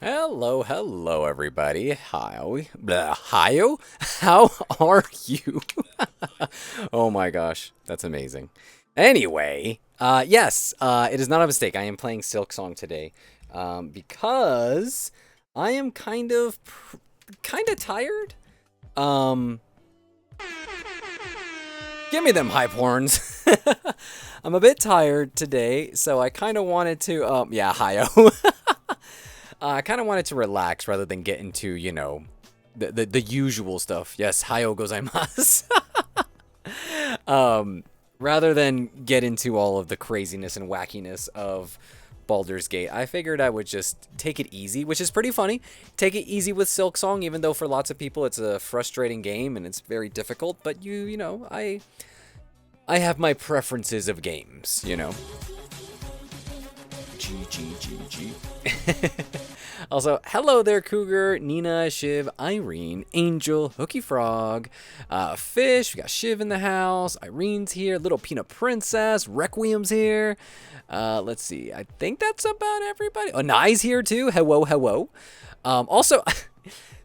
Hello, hello, everybody. Hi, how are you? Oh my gosh, that's amazing. Anyway, yes, it is not a mistake. I am playing Silksong today, because I am kind of tired. Um, Give me them hype horns. I'm a bit tired today, so I kind of wanted to, yeah, hi. I kind of wanted to relax rather than get into, the usual stuff. Yes, hayo gozaimasu. um, Rather than get into all of the craziness and wackiness of Baldur's Gate, I figured I would just take it easy, which is pretty funny. Take it easy with Silksong, even though for lots of people it's a frustrating game and it's very difficult. But I have my preferences of games, G G G G. Also, hello there, Cougar, Nina, Shiv, Irene, Angel, Hooky Frog, Fish. We got Shiv in the house. Irene's here. Little Peanut Princess. Requiem's here. Let's see. I think that's about everybody. Oh, Nai's here too. Hello, hello. Also,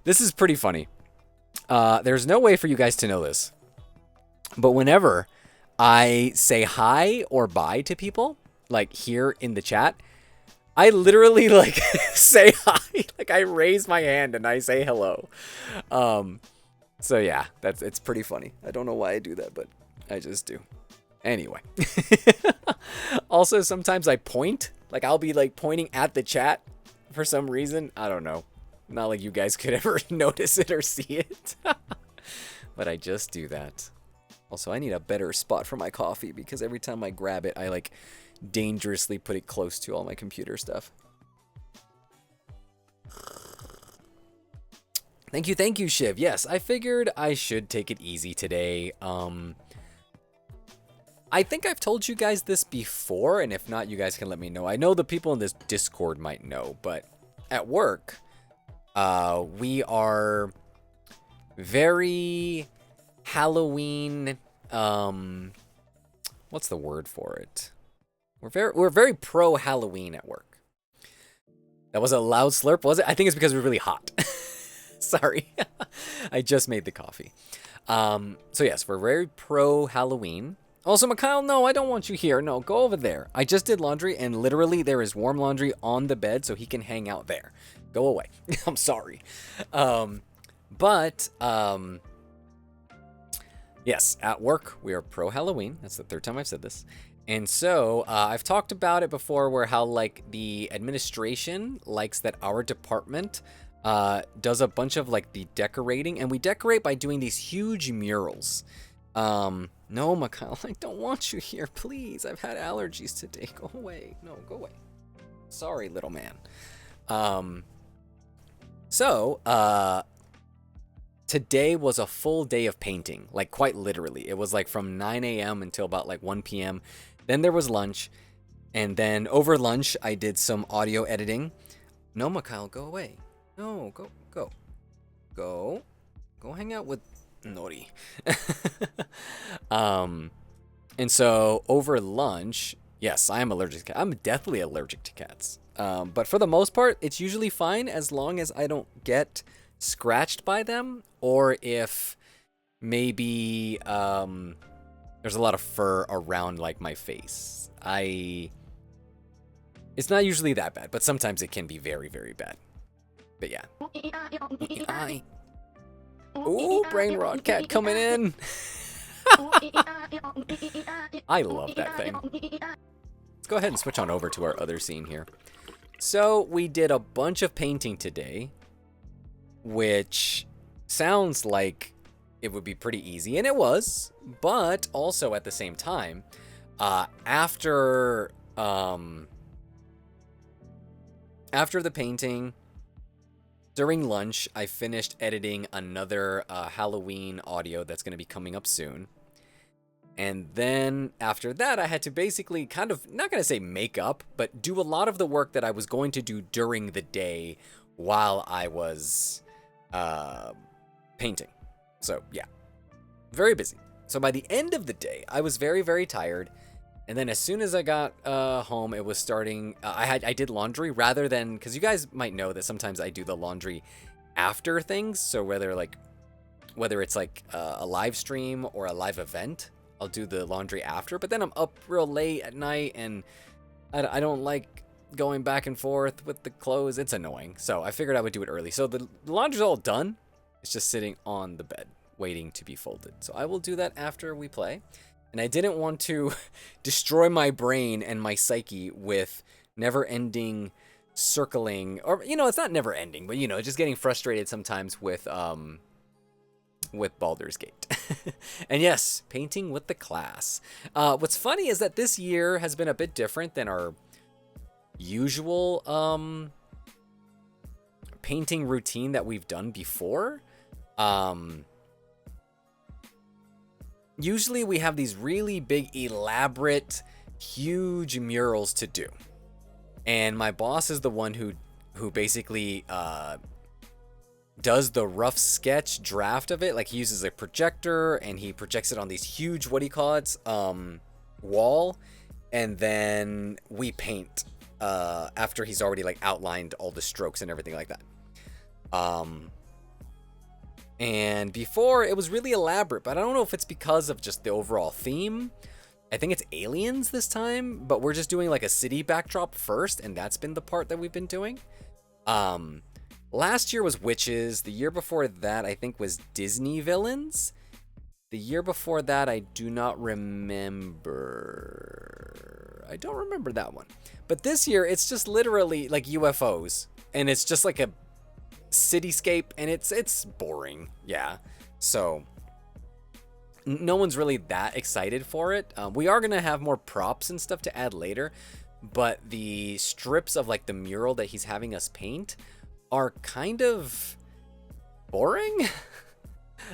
this is pretty funny. There's no way for you guys to know this, but whenever I say hi or bye to people, like here in the chat, I literally like say hi, like I raise my hand and I say hello. So yeah, it's pretty funny. I don't know why I do that, but I just do. Anyway. Also, sometimes I point, like I'll be like pointing at the chat for some reason. I don't know. Not like you guys could ever notice it or see it. But I just do that. Also, I need a better spot for my coffee because every time I grab it, I like dangerously put it close to all my computer stuff. Thank you, Shiv. Yes, I figured I should take it easy today. I think I've told you guys this before, and if not, you guys can let me know. I know the people in this Discord might know, but at work, we are very Halloween, what's the word for it? We're very pro Halloween at work. That was a loud slurp, was it? I think it's because we're really hot. Sorry. I just made the coffee. So yes, we're very pro Halloween. Also, Mikhail, no, I don't want you here. No, go over there. I just did laundry, and literally there is warm laundry on the bed, so he can hang out there. Go away. I'm sorry. Yes, at work, we are pro Halloween. That's the third time I've said this. And so I've talked about it before where how like the administration likes that our department does a bunch of like the decorating, and we decorate by doing these huge murals. No, Mikhail, I don't want you here, please. I've had allergies today. Go away. No, go away. Sorry, little man. Today was a full day of painting, like quite literally. It was like from 9 a.m. until about like 1 p.m. Then there was lunch, and then over lunch I did some audio editing. No, Mikhail, go away. No, go hang out with Nori. And so over lunch, yes, I am allergic to cats. I'm definitely allergic to cats. But for the most part, it's usually fine as long as I don't get scratched by them, or if maybe there's a lot of fur around like my face. It's not usually that bad, but sometimes it can be very, very bad. But yeah. Ooh, brain rot cat coming in. I love that thing. Let's go ahead and switch on over to our other scene here. So we did a bunch of painting today, which sounds like it would be pretty easy, and it was, but also at the same time, after the painting, during lunch, I finished editing another Halloween audio that's going to be coming up soon. And then after that, I had to basically kind of, not going to say make up, but do a lot of the work that I was going to do during the day while I was painting. So yeah, very busy. So by the end of the day, I was very, very tired. And then as soon as I got home, it was starting. I did laundry rather than, because you guys might know that sometimes I do the laundry after things. So whether it's like a live stream or a live event, I'll do the laundry after. But then I'm up real late at night, and I don't like going back and forth with the clothes. It's annoying. So I figured I would do it early. So the laundry's all done. It's just sitting on the bed waiting to be folded. So I will do that after we play. And I didn't want to destroy my brain and my psyche with never-ending circling, or it's not never-ending, but just getting frustrated sometimes with Baldur's Gate. And yes, painting with the class. What's funny is that this year has been a bit different than our usual painting routine that we've done before. Usually we have these really big, elaborate, huge murals to do. And my boss is the one who basically does the rough sketch draft of it. Like, he uses a projector and he projects it on these huge, what do you call it, wall. And then we paint after he's already like outlined all the strokes and everything like that. And before, it was really elaborate, but I don't know if it's because of just the overall theme. I think it's aliens this time, but we're just doing like a city backdrop first, and that's been the part that we've been doing. Last year was witches. The year before that, I think, was Disney villains. The year before that, I do not remember. I don't remember that one. But this year, it's just literally like UFOs, and it's just like a cityscape, and it's boring. Yeah, so no one's really that excited for it. We are gonna have more props and stuff to add later, but the strips of like the mural that he's having us paint are kind of boring.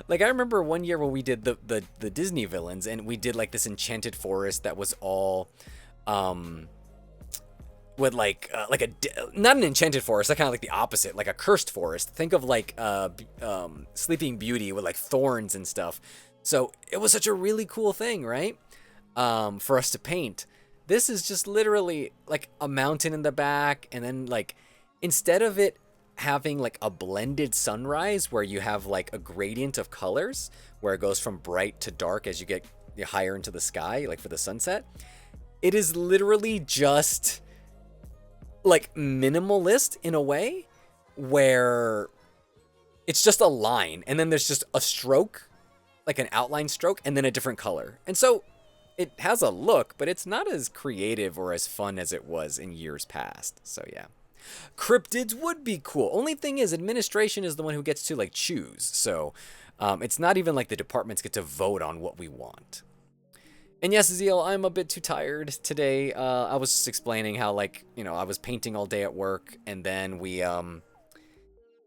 Like, I remember one year when we did the Disney villains, and we did like this enchanted forest that was all with like not an enchanted forest, like kind of like the opposite, like a cursed forest. Think of like Sleeping Beauty with like thorns and stuff. So it was such a really cool thing, right? For us to paint. This is just literally like a mountain in the back, and then like instead of it having like a blended sunrise where you have like a gradient of colors where it goes from bright to dark as you get higher into the sky, like for the sunset, it is literally just like minimalist in a way where it's just a line, and then there's just a stroke, like an outline stroke, and then a different color. And so it has a look, but it's not as creative or as fun as it was in years past. So yeah, cryptids would be cool. Only thing is, administration is the one who gets to like choose. So it's not even like the departments get to vote on what we want. And yes, Zeal, I'm a bit too tired today. I was just explaining how, like, I was painting all day at work, and then then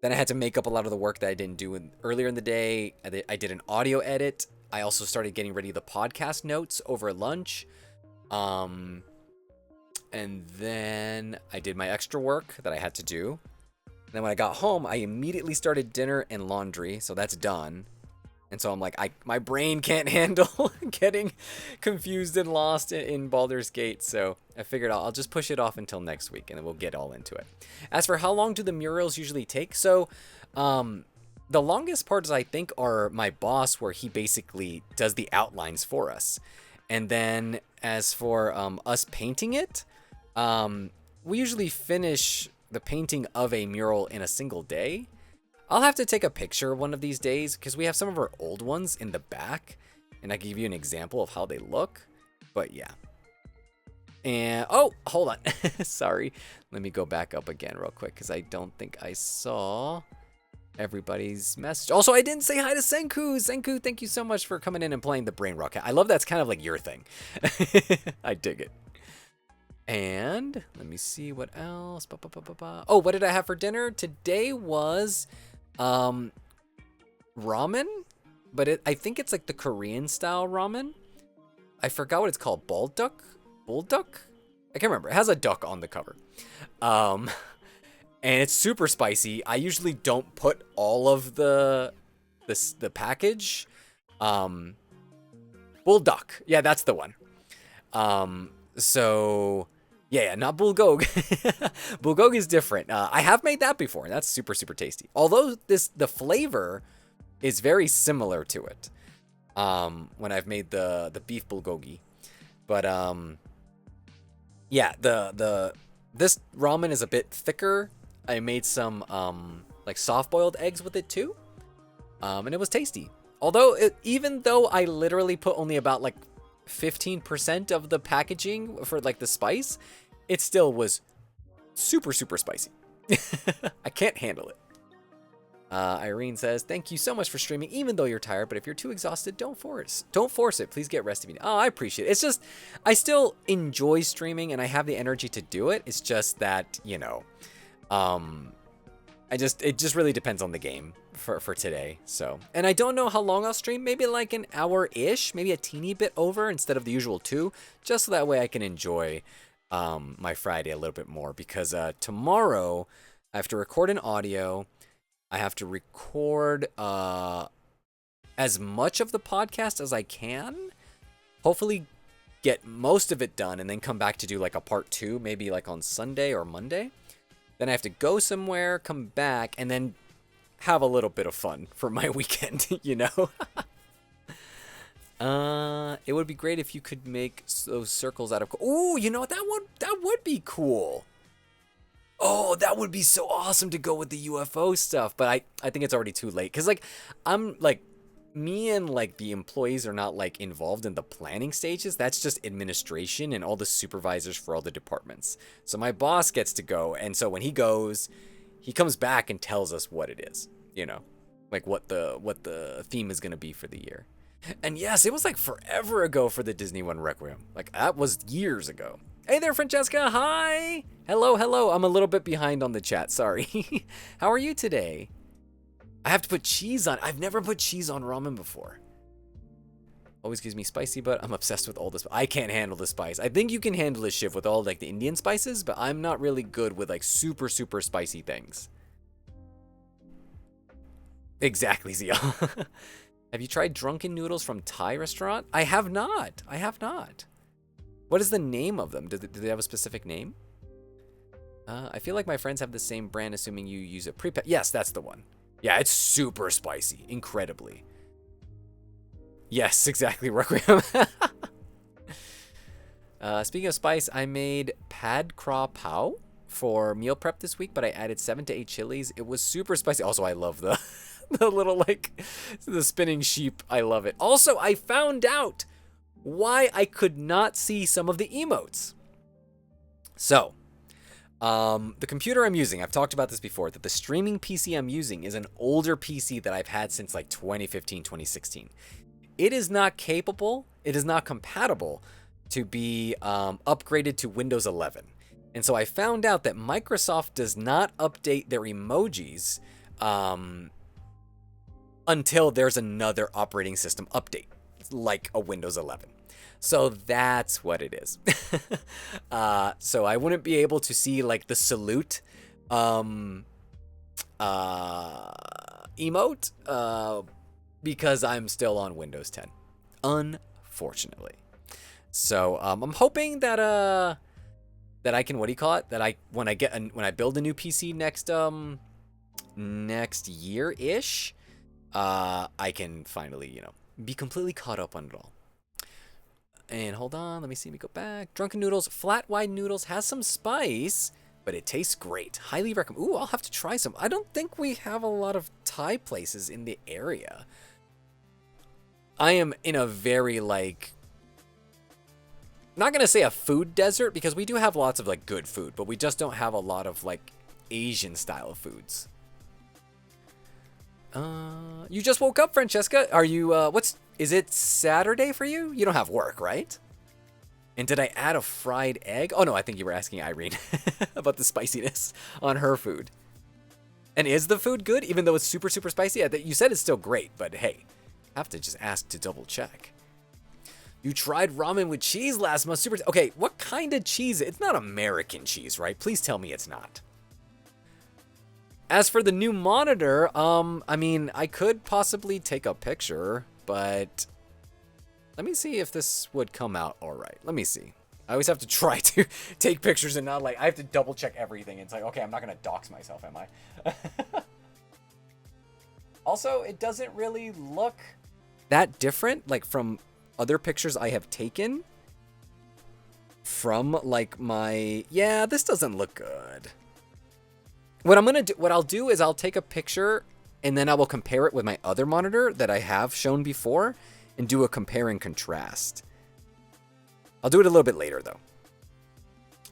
I had to make up a lot of the work that I didn't do earlier in the day. I did an audio edit. I also started getting ready the podcast notes over lunch. And then I did my extra work that I had to do. And then when I got home, I immediately started dinner and laundry, so that's done. And so I'm like, my brain can't handle getting confused and lost in Baldur's Gate. So I figured I'll just push it off until next week, and then we'll get all into it. As for how long do the murals usually take? So the longest parts, I think, are my boss, where he basically does the outlines for us. And then as for us painting it, we usually finish the painting of a mural in a single day. I'll have to take a picture one of these days, because we have some of our old ones in the back, and I can give you an example of how they look. But yeah. And oh, hold on. Sorry. Let me go back up again real quick, because I don't think I saw everybody's message. Also, I didn't say hi to Senku. Senku, thank you so much for coming in and playing the Brain Rocket. I love that's kind of like your thing. I dig it. And let me see what else. Oh, what did I have for dinner? Today was ramen, but I think it's like the Korean style ramen. I forgot what it's called. Bullduk? I can't remember. It has a duck on the cover. And it's super spicy. I usually don't put all of the package. Bullduk. Yeah, that's the one. So yeah, not bulgogi. Bulgogi is different. I have made that before, and that's super, super tasty. Although the flavor is very similar to it. When I've made the beef bulgogi. But yeah, this ramen is a bit thicker. I made some like soft-boiled eggs with it too. And it was tasty. Although even though I literally put only about like 15% of the packaging for like the spice, it still was super, super spicy. I can't handle it. Irene says, thank you so much for streaming, even though you're tired, but if you're too exhausted, don't force it. Please get rest if you need. Oh, I appreciate it. It's just, I still enjoy streaming and I have the energy to do it. It's just that, you know, it just really depends on the game for today. So, and I don't know how long I'll stream, maybe like an hour-ish, maybe a teeny bit over instead of the usual 2, just so that way I can enjoy my Friday a little bit more, because tomorrow I have to record an audio. I have to record as much of the podcast as I can. Hopefully get most of it done and then come back to do like a part 2, maybe like on Sunday or Monday. Then I have to go somewhere, come back, and then have a little bit of fun for my weekend, you know? It would be great if you could make those circles out of... Ooh, you know what? That would be cool. Oh, that would be so awesome to go with the UFO stuff. But I think it's already too late. Because, like, I'm, like, me and, like, the employees are not, like, involved in the planning stages. That's just administration and all the supervisors for all the departments. So my boss gets to go. And so when he goes, he comes back and tells us what it is. You know, like, what the theme is going to be for the year. And yes, it was, like, forever ago for the Disney One Requiem. Like, that was years ago. Hey there, Francesca. Hi. Hello, hello. I'm a little bit behind on the chat. Sorry. How are you today? I have to put cheese on. I've never put cheese on ramen before. Always gives me spicy, but I'm obsessed with all this. I can't handle the spice. I think you can handle this shift with all like the Indian spices, but I'm not really good with like super, super spicy things. Exactly, Zia. Have you tried drunken noodles from Thai restaurant? I have not. I have not. What is the name of them? Do they have a specific name? I feel like my friends have the same brand, assuming you use a pre-pack. Yes, that's the one. Yeah, it's super spicy. Incredibly. Yes, exactly, Requiem. Speaking of spice, I made pad kra pao for meal prep this week, but I added 7 to 8 chilies. It was super spicy. Also, I love the, the little, like, the spinning sheep. I love it. Also, I found out why I could not see some of the emotes. So, the computer I'm using, I've talked about this before, that the streaming PC I'm using is an older PC that I've had since like 2015, 2016. It is not capable, it is not compatible to be upgraded to Windows 11. And so I found out that Microsoft does not update their emojis until there's another operating system update, like a Windows 11. So that's what it is. So I wouldn't be able to see like the salute emote because I'm still on Windows 10, unfortunately. So I'm hoping that that I can, what do you call it? That when I build a new PC next year-ish, I can finally, you know, be completely caught up on it all. And hold on, let me see me go back. Drunken Noodles, flat white noodles, has some spice, but it tastes great. Highly recommend. Ooh, I'll have to try some. I don't think we have a lot of Thai places in the area. I am in a very, like, not gonna say a food desert, because we do have lots of like good food, but we just don't have a lot of like Asian style foods. You just woke up, Francesca. Are you, is it Saturday for you? You don't have work, right? And did I add a fried egg? Oh, no, I think you were asking Irene about the spiciness on her food. And is the food good, even though it's super, super spicy? You said it's still great, but hey, I have to just ask to double check. You tried ramen with cheese last month. Super. Okay, what kind of cheese? It's not American cheese, right? Please tell me it's not. As for the new monitor, I mean, I could possibly take a picture, but Let me see if this would come out all right. Let me see. I always have to try to take pictures and not like, I have to double check everything. It's like, okay, I'm not going to dox myself, am I? Also, it doesn't really look that different, like from other pictures I have taken. From like my, yeah, this doesn't look good. What I'll do is I'll take a picture and then I will compare it with my other monitor that I have shown before and do a compare and contrast. I'll do it a little bit later though.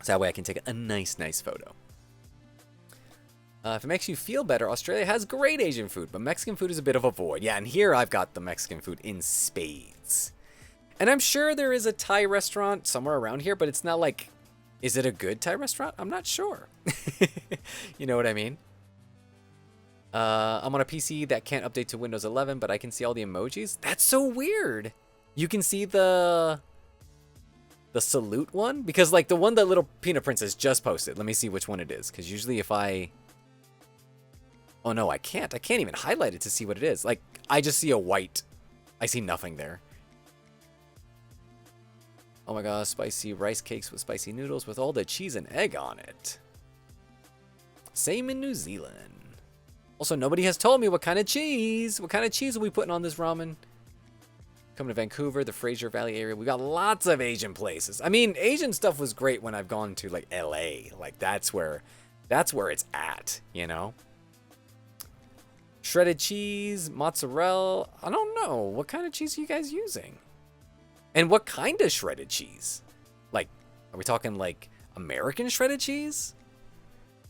So that way I can take a nice photo. If it makes you feel better, Australia has great Asian food, but Mexican food is a bit of a void. Yeah, and here I've got the Mexican food in spades. And I'm sure there is a Thai restaurant somewhere around here, but it's not like, is it a good Thai restaurant? I'm not sure. You know what I mean? I'm on a PC that can't update to Windows 11, but I can see all the emojis. That's so weird. You can see the salute one? Because like the one that Little Peanut Princess just posted. Let me see which one it is. Because usually if I... Oh no, I can't. I can't even highlight it to see what it is. Like, I just see a white. I see nothing there. Oh my gosh, spicy rice cakes with spicy noodles with all the cheese and egg on it. Same in New Zealand. Also, nobody has told me what kind of cheese. What kind of cheese are we putting on this ramen? Coming to Vancouver, the Fraser Valley area. We got lots of Asian places. I mean, Asian stuff was great when I've gone to like LA. Like that's where it's at, you know? Shredded cheese, mozzarella. I don't know. What kind of cheese are you guys using? And what kind of shredded cheese? Like, are we talking like American shredded cheese?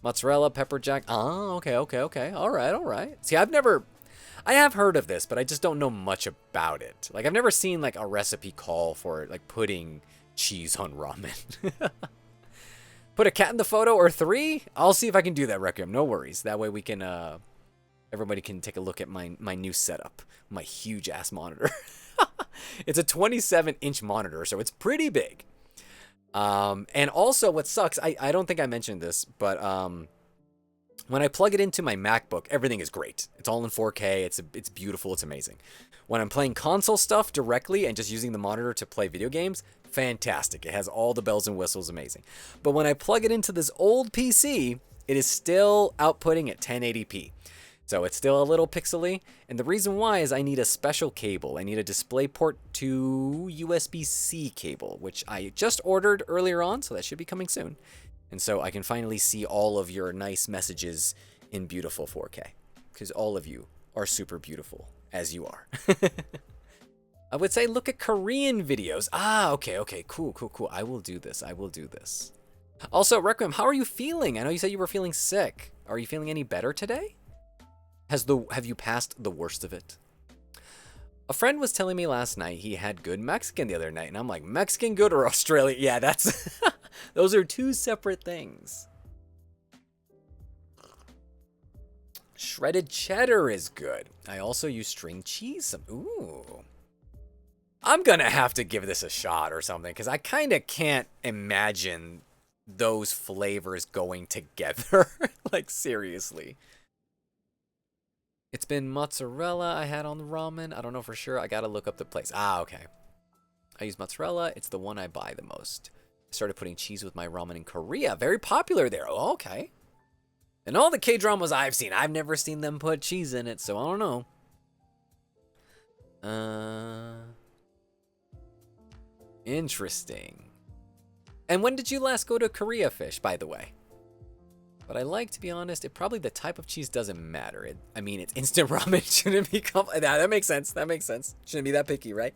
Mozzarella, pepper jack. Oh, okay. All right. See, I have heard of this, but I just don't know much about it. Like, I've never seen like a recipe call for like putting cheese on ramen. Put a cat in the photo or 3? I'll see if I can do that, Requiem. No worries. That way we can, everybody can take a look at my new setup. My huge ass monitor. It's a 27-inch monitor, so it's pretty big. And also what sucks, I don't think I mentioned this, but when I plug it into my MacBook, everything is great. It's all in 4K, it's beautiful, it's amazing. When I'm playing console stuff directly and just using the monitor to play video games, fantastic. It has all the bells and whistles, amazing. But when I plug it into this old PC, it is still outputting at 1080p. So it's still a little pixely, and the reason why is I need a special cable. I need a DisplayPort to USB-C cable, which I just ordered earlier on, so that should be coming soon. And so I can finally see all of your nice messages in beautiful 4K, because all of you are super beautiful, as you are. I would say look at Korean videos. Ah, okay, cool. I will do this. Also, Requiem, how are you feeling? I know you said you were feeling sick. Are you feeling any better today? Have you passed the worst of it? A friend was telling me last night he had good Mexican the other night, and I'm like, Mexican good or Australia? Yeah, that's those are two separate things. Shredded cheddar is good. I also use string cheese. Ooh. I'm gonna have to give this a shot or something, because I kind of can't imagine those flavors going together. Like, seriously. It's been mozzarella I had on the ramen. I don't know for sure. I gotta look up the place. Ah, okay. I use mozzarella. It's the one I buy the most. I started putting cheese with my ramen in Korea. Very popular there. Oh, okay. And all the K-dramas I've seen, I've never seen them put cheese in it, so I don't know. Interesting. And when did you last go to Korea, Fish, by the way? But I like, to be honest, probably the type of cheese doesn't matter. I mean, it's instant ramen. Shouldn't be that makes sense. Shouldn't be that picky, right?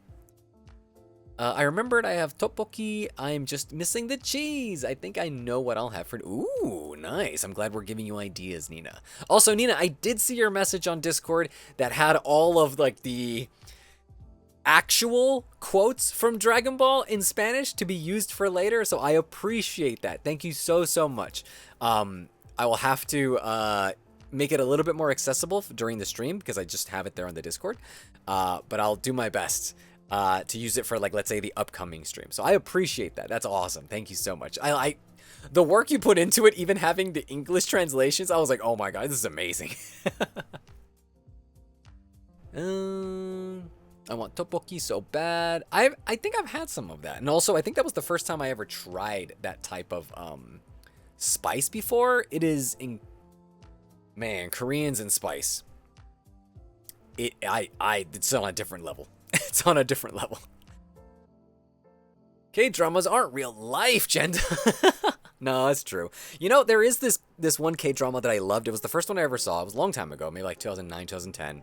I remembered I have tteokbokki. I'm just missing the cheese. I think I know what I'll have for... Ooh, nice. I'm glad we're giving you ideas, Nina. Also, Nina, I did see your message on Discord that had all of, like, the actual quotes from Dragon Ball in Spanish to be used for later, so I appreciate that. Thank you so much. I will have to make it a little bit more accessible during the stream because I just have it there on the Discord. But I'll do my best to use it for, like, let's say the upcoming stream. So I appreciate that. That's awesome. Thank you so much. The work you put into it, even having the English translations, I was like, oh my god, this is amazing. I want tteokbokki so bad. I think I've had some of that. And also, I think that was the first time I ever tried that type of spice before. It is man, Koreans and spice. It's on a different level. It's on a different level. K-dramas aren't real life, Jenda. No, that's true. You know, there is this one K-drama that I loved. It was the first one I ever saw. It was a long time ago, maybe like 2009, 2010.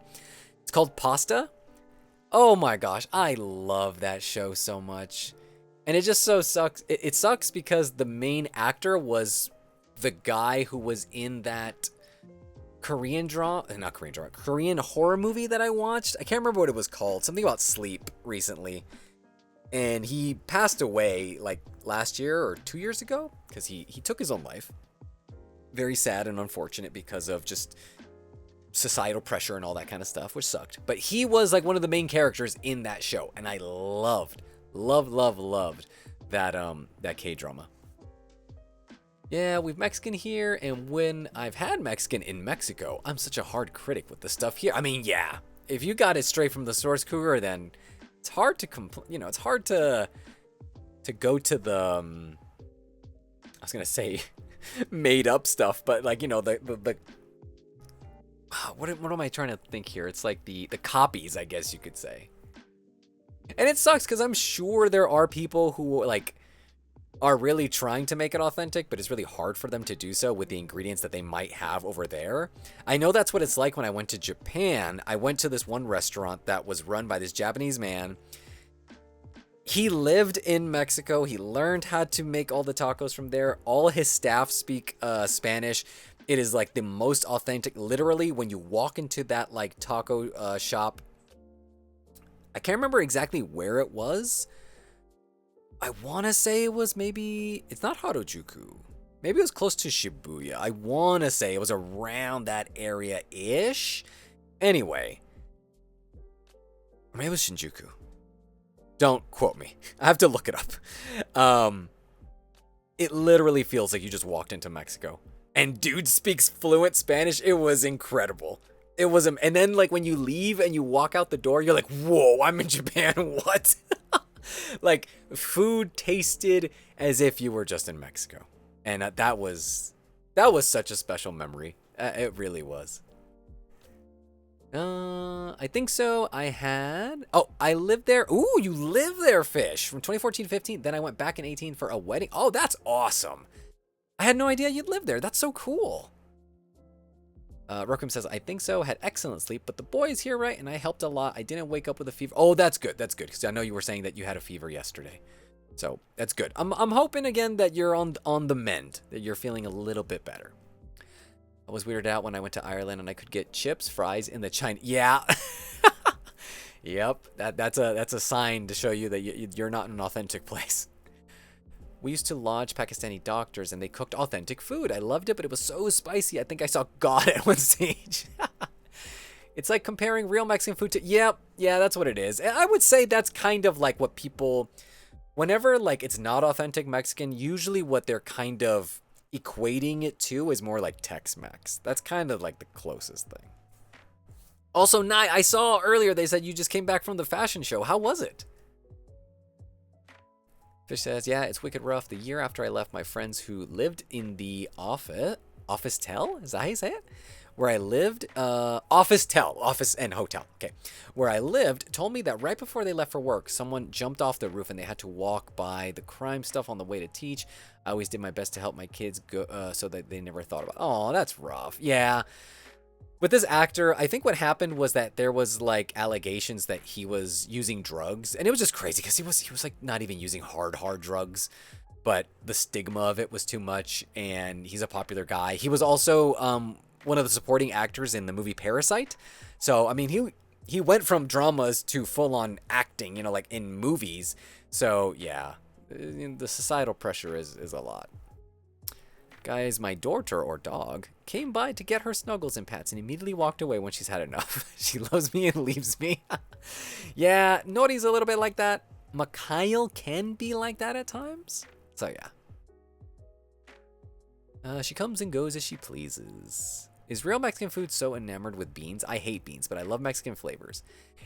It's called Pasta. Oh my gosh, I love that show so much. And it just so sucks. It sucks because the main actor was the guy who was in that Korean horror movie that I watched. I can't remember what it was called. Something about sleep recently. And he passed away like last year or 2 years ago because he took his own life. Very sad and unfortunate because of just societal pressure and all that kind of stuff, which sucked. But he was like one of the main characters in that show, and I loved that K-drama. Yeah, we've Mexican here, and when I've had Mexican in Mexico, I'm such a hard critic with the stuff here. I mean, yeah, if you got it straight from the source, Cougar, then it's hard to it's hard to go to the I was gonna say made up stuff, but like, the what am I trying to think here? It's like the copies, I guess you could say. And it sucks because I'm sure there are people who like are really trying to make it authentic, but it's really hard for them to do so with the ingredients that they might have over there. I know that's what it's like when I went to Japan. I went to this one restaurant that was run by this Japanese man. He lived in Mexico. He learned how to make all the tacos from there. All his staff speak Spanish. It is like the most authentic. Literally, when you walk into that like taco shop, I can't remember exactly where it was. I want to say it was it's not Harajuku. Maybe it was close to Shibuya. I want to say it was around that area-ish. Anyway. Or maybe it was Shinjuku. Don't quote me. I have to look it up. It literally feels like you just walked into Mexico. And dude speaks fluent Spanish. It was incredible. It was, and then like when you leave and you walk out the door, you're like, whoa, I'm in Japan. What? Like food tasted as if you were just in Mexico. And that was such a special memory. It really was. I think so. I lived there. Ooh, you lived there, Fish. From 2014 to 15. Then I went back in 18 for a wedding. Oh, that's awesome. I had no idea you'd live there. That's so cool. Rokum says, I think so. Had excellent sleep, but the boy is here, right? And I helped a lot. I didn't wake up with a fever. Oh, that's good. That's good. Because I know you were saying that you had a fever yesterday. So that's good. I'm hoping again that you're on the mend, that you're feeling a little bit better. I was weirded out when I went to Ireland and I could get chips, fries in the China. Yeah. Yep. That's a sign to show you that you're not in an authentic place. We used to lodge Pakistani doctors and they cooked authentic food. I loved it, but it was so spicy. I think I saw God at one stage. It's like comparing real Mexican food to, yeah, that's what it is. I would say that's kind of like what people, whenever like it's not authentic Mexican, usually what they're kind of equating it to is more like Tex-Mex. That's kind of like the closest thing. Also, Nye, I saw earlier they said you just came back from the fashion show. How was it? Fish says, yeah, it's wicked rough. The year after I left, my friends who lived in the office tel? Is that how you say it? Where I lived, office and hotel. Okay. Where I lived told me that right before they left for work, someone jumped off the roof and they had to walk by the crime stuff on the way to teach. I always did my best to help my kids go, so that they never thought about, oh, that's rough. Yeah. With this actor, I think what happened was that there was like allegations that he was using drugs, and it was just crazy because he was like not even using hard drugs, but the stigma of it was too much, and he's a popular guy. He was also one of the supporting actors in the movie Parasite. So, I mean, he went from dramas to full-on acting, like in movies. So, yeah, the societal pressure is a lot. Guys, my daughter or dog came by to get her snuggles and pats and immediately walked away when she's had enough. She loves me and leaves me. Yeah, Nori's a little bit like that. Mikhail can be like that at times. So, yeah. She comes and goes as she pleases. Is real Mexican food so enamored with beans? I hate beans, but I love Mexican flavors.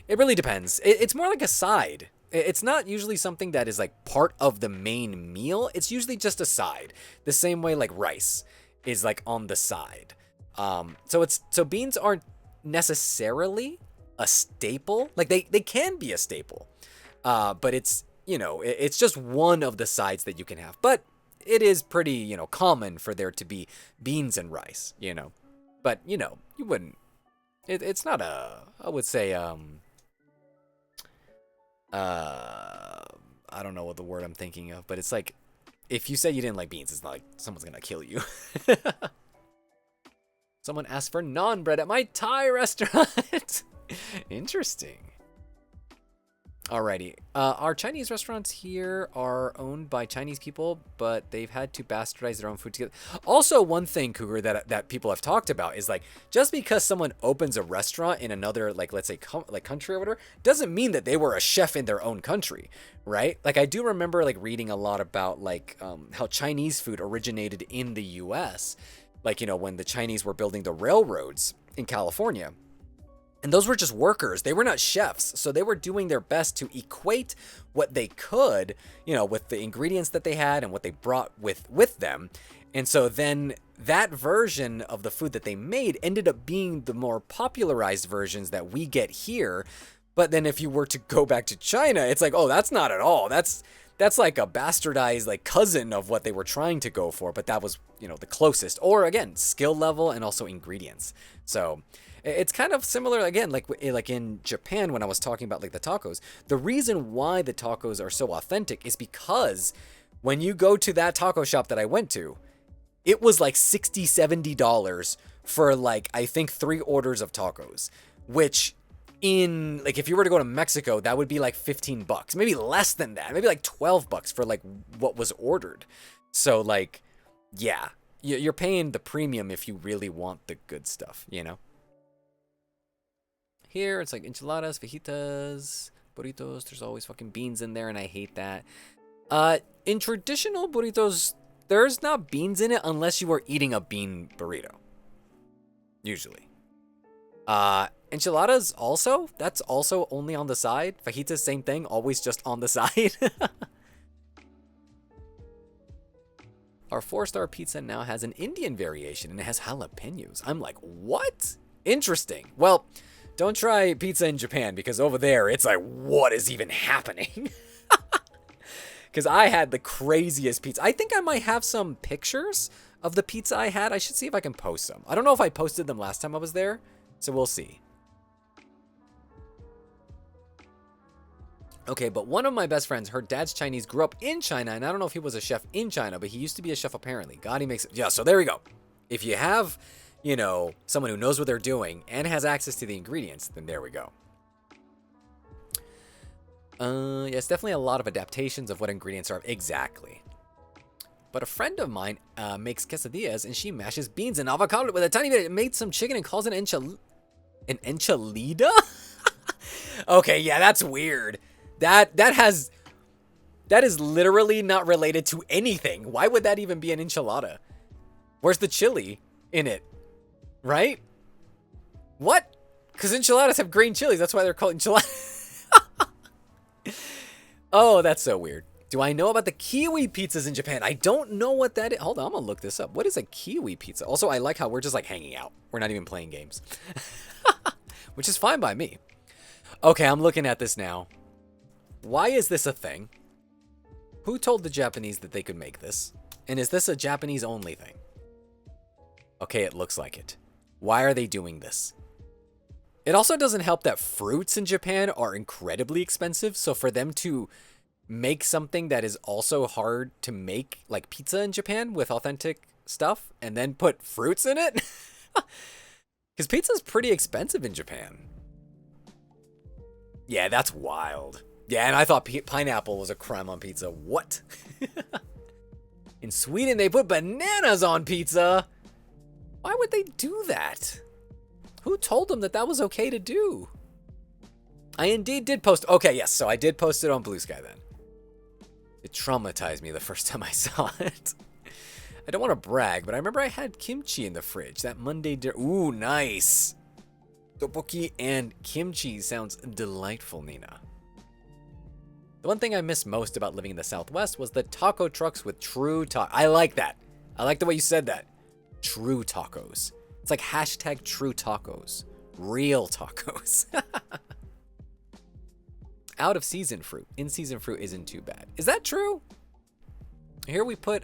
It really depends. It's more like a side. It's not usually something that is like part of the main meal. It's usually just a side. The same way like rice is like on the side. So beans aren't necessarily a staple. Like they can be a staple. But it's, it's just one of the sides that you can have. But it is pretty, common for there to be beans and rice, But, you wouldn't. It's not I would say, I don't know what the word I'm thinking of, but it's like, if you said you didn't like beans, it's not like someone's gonna kill you. Someone asked for naan bread at my Thai restaurant. Interesting. Alrighty. Our Chinese restaurants here are owned by Chinese people, but they've had to bastardize their own food together. Also, one thing, Cougar, that people have talked about is like, just because someone opens a restaurant in another, like, let's say, country or whatever, doesn't mean that they were a chef in their own country, right? Like, I do remember, like, reading a lot about, like, how Chinese food originated in the U.S., like, when the Chinese were building the railroads in California. And those were just workers. They were not chefs. So they were doing their best to equate what they could, with the ingredients that they had and what they brought with them. And so then that version of the food that they made ended up being the more popularized versions that we get here. But then if you were to go back to China, it's like, oh, that's not at all. That's like a bastardized like cousin of what they were trying to go for. But that was, the closest. Or again, skill level and also ingredients. So it's kind of similar, again, like in Japan when I was talking about like the tacos. The reason why the tacos are so authentic is because when you go to that taco shop that I went to, it was like $60, $70 for like, I think 3 orders of tacos, which in like, if you were to go to Mexico, that would be like $15, maybe less than that, maybe like $12 for like what was ordered. So like, yeah, you're paying the premium if you really want the good stuff, Here, it's like enchiladas, fajitas, burritos. There's always fucking beans in there, and I hate that. In traditional burritos, there's not beans in it unless you are eating a bean burrito. Usually. Enchiladas also, that's also only on the side. Fajitas, same thing, always just on the side. Our 4-star pizza now has an Indian variation, and it has jalapenos. I'm like, what? Interesting. Well, don't try pizza in Japan, because over there, it's like, what is even happening? Because I had the craziest pizza. I think I might have some pictures of the pizza I had. I should see if I can post them. I don't know if I posted them last time I was there, so we'll see. Okay, but one of my best friends, her dad's Chinese, grew up in China, and I don't know if he was a chef in China, but he used to be a chef apparently. God, he makes it. Yeah, so there we go. If you have, someone who knows what they're doing and has access to the ingredients, then there we go. Yes, definitely a lot of adaptations of what ingredients are. Exactly. But a friend of mine makes quesadillas, and she mashes beans and avocado with a tiny bit. It made some chicken and calls it an enchilada? Okay, yeah, that's weird. That is literally not related to anything. Why would that even be an enchilada? Where's the chili in it? Right? What? Because enchiladas have green chilies. That's why they're called enchiladas. Oh, that's so weird. Do I know about the kiwi pizzas in Japan? I don't know what that is. Hold on, I'm going to look this up. What is a kiwi pizza? Also, I like how we're just like hanging out. We're not even playing games. Which is fine by me. Okay, I'm looking at this now. Why is this a thing? Who told the Japanese that they could make this? And is this a Japanese only thing? Okay, it looks like it. Why are they doing this? It also doesn't help that fruits in Japan are incredibly expensive. So for them to make something that is also hard to make, like pizza in Japan with authentic stuff, and then put fruits in it? Because pizza is pretty expensive in Japan. Yeah, that's wild. Yeah, and I thought pineapple was a crime on pizza. What? In Sweden, they put bananas on pizza. Why would they do that? Who told them that that was okay to do? I indeed did post. Okay, yes, so I did post it on Blue Sky then. It traumatized me the first time I saw it. I don't want to brag, but I remember I had kimchi in the fridge. That Monday dinner. Ooh, nice. Tteokbokki and kimchi sounds delightful, Nina. The one thing I missed most about living in the Southwest was the taco trucks with true taco. I like that. I like the way you said that. True tacos. It's like hashtag true tacos. Real tacos. Out of season fruit. In season fruit isn't too bad. Is that true? Here we put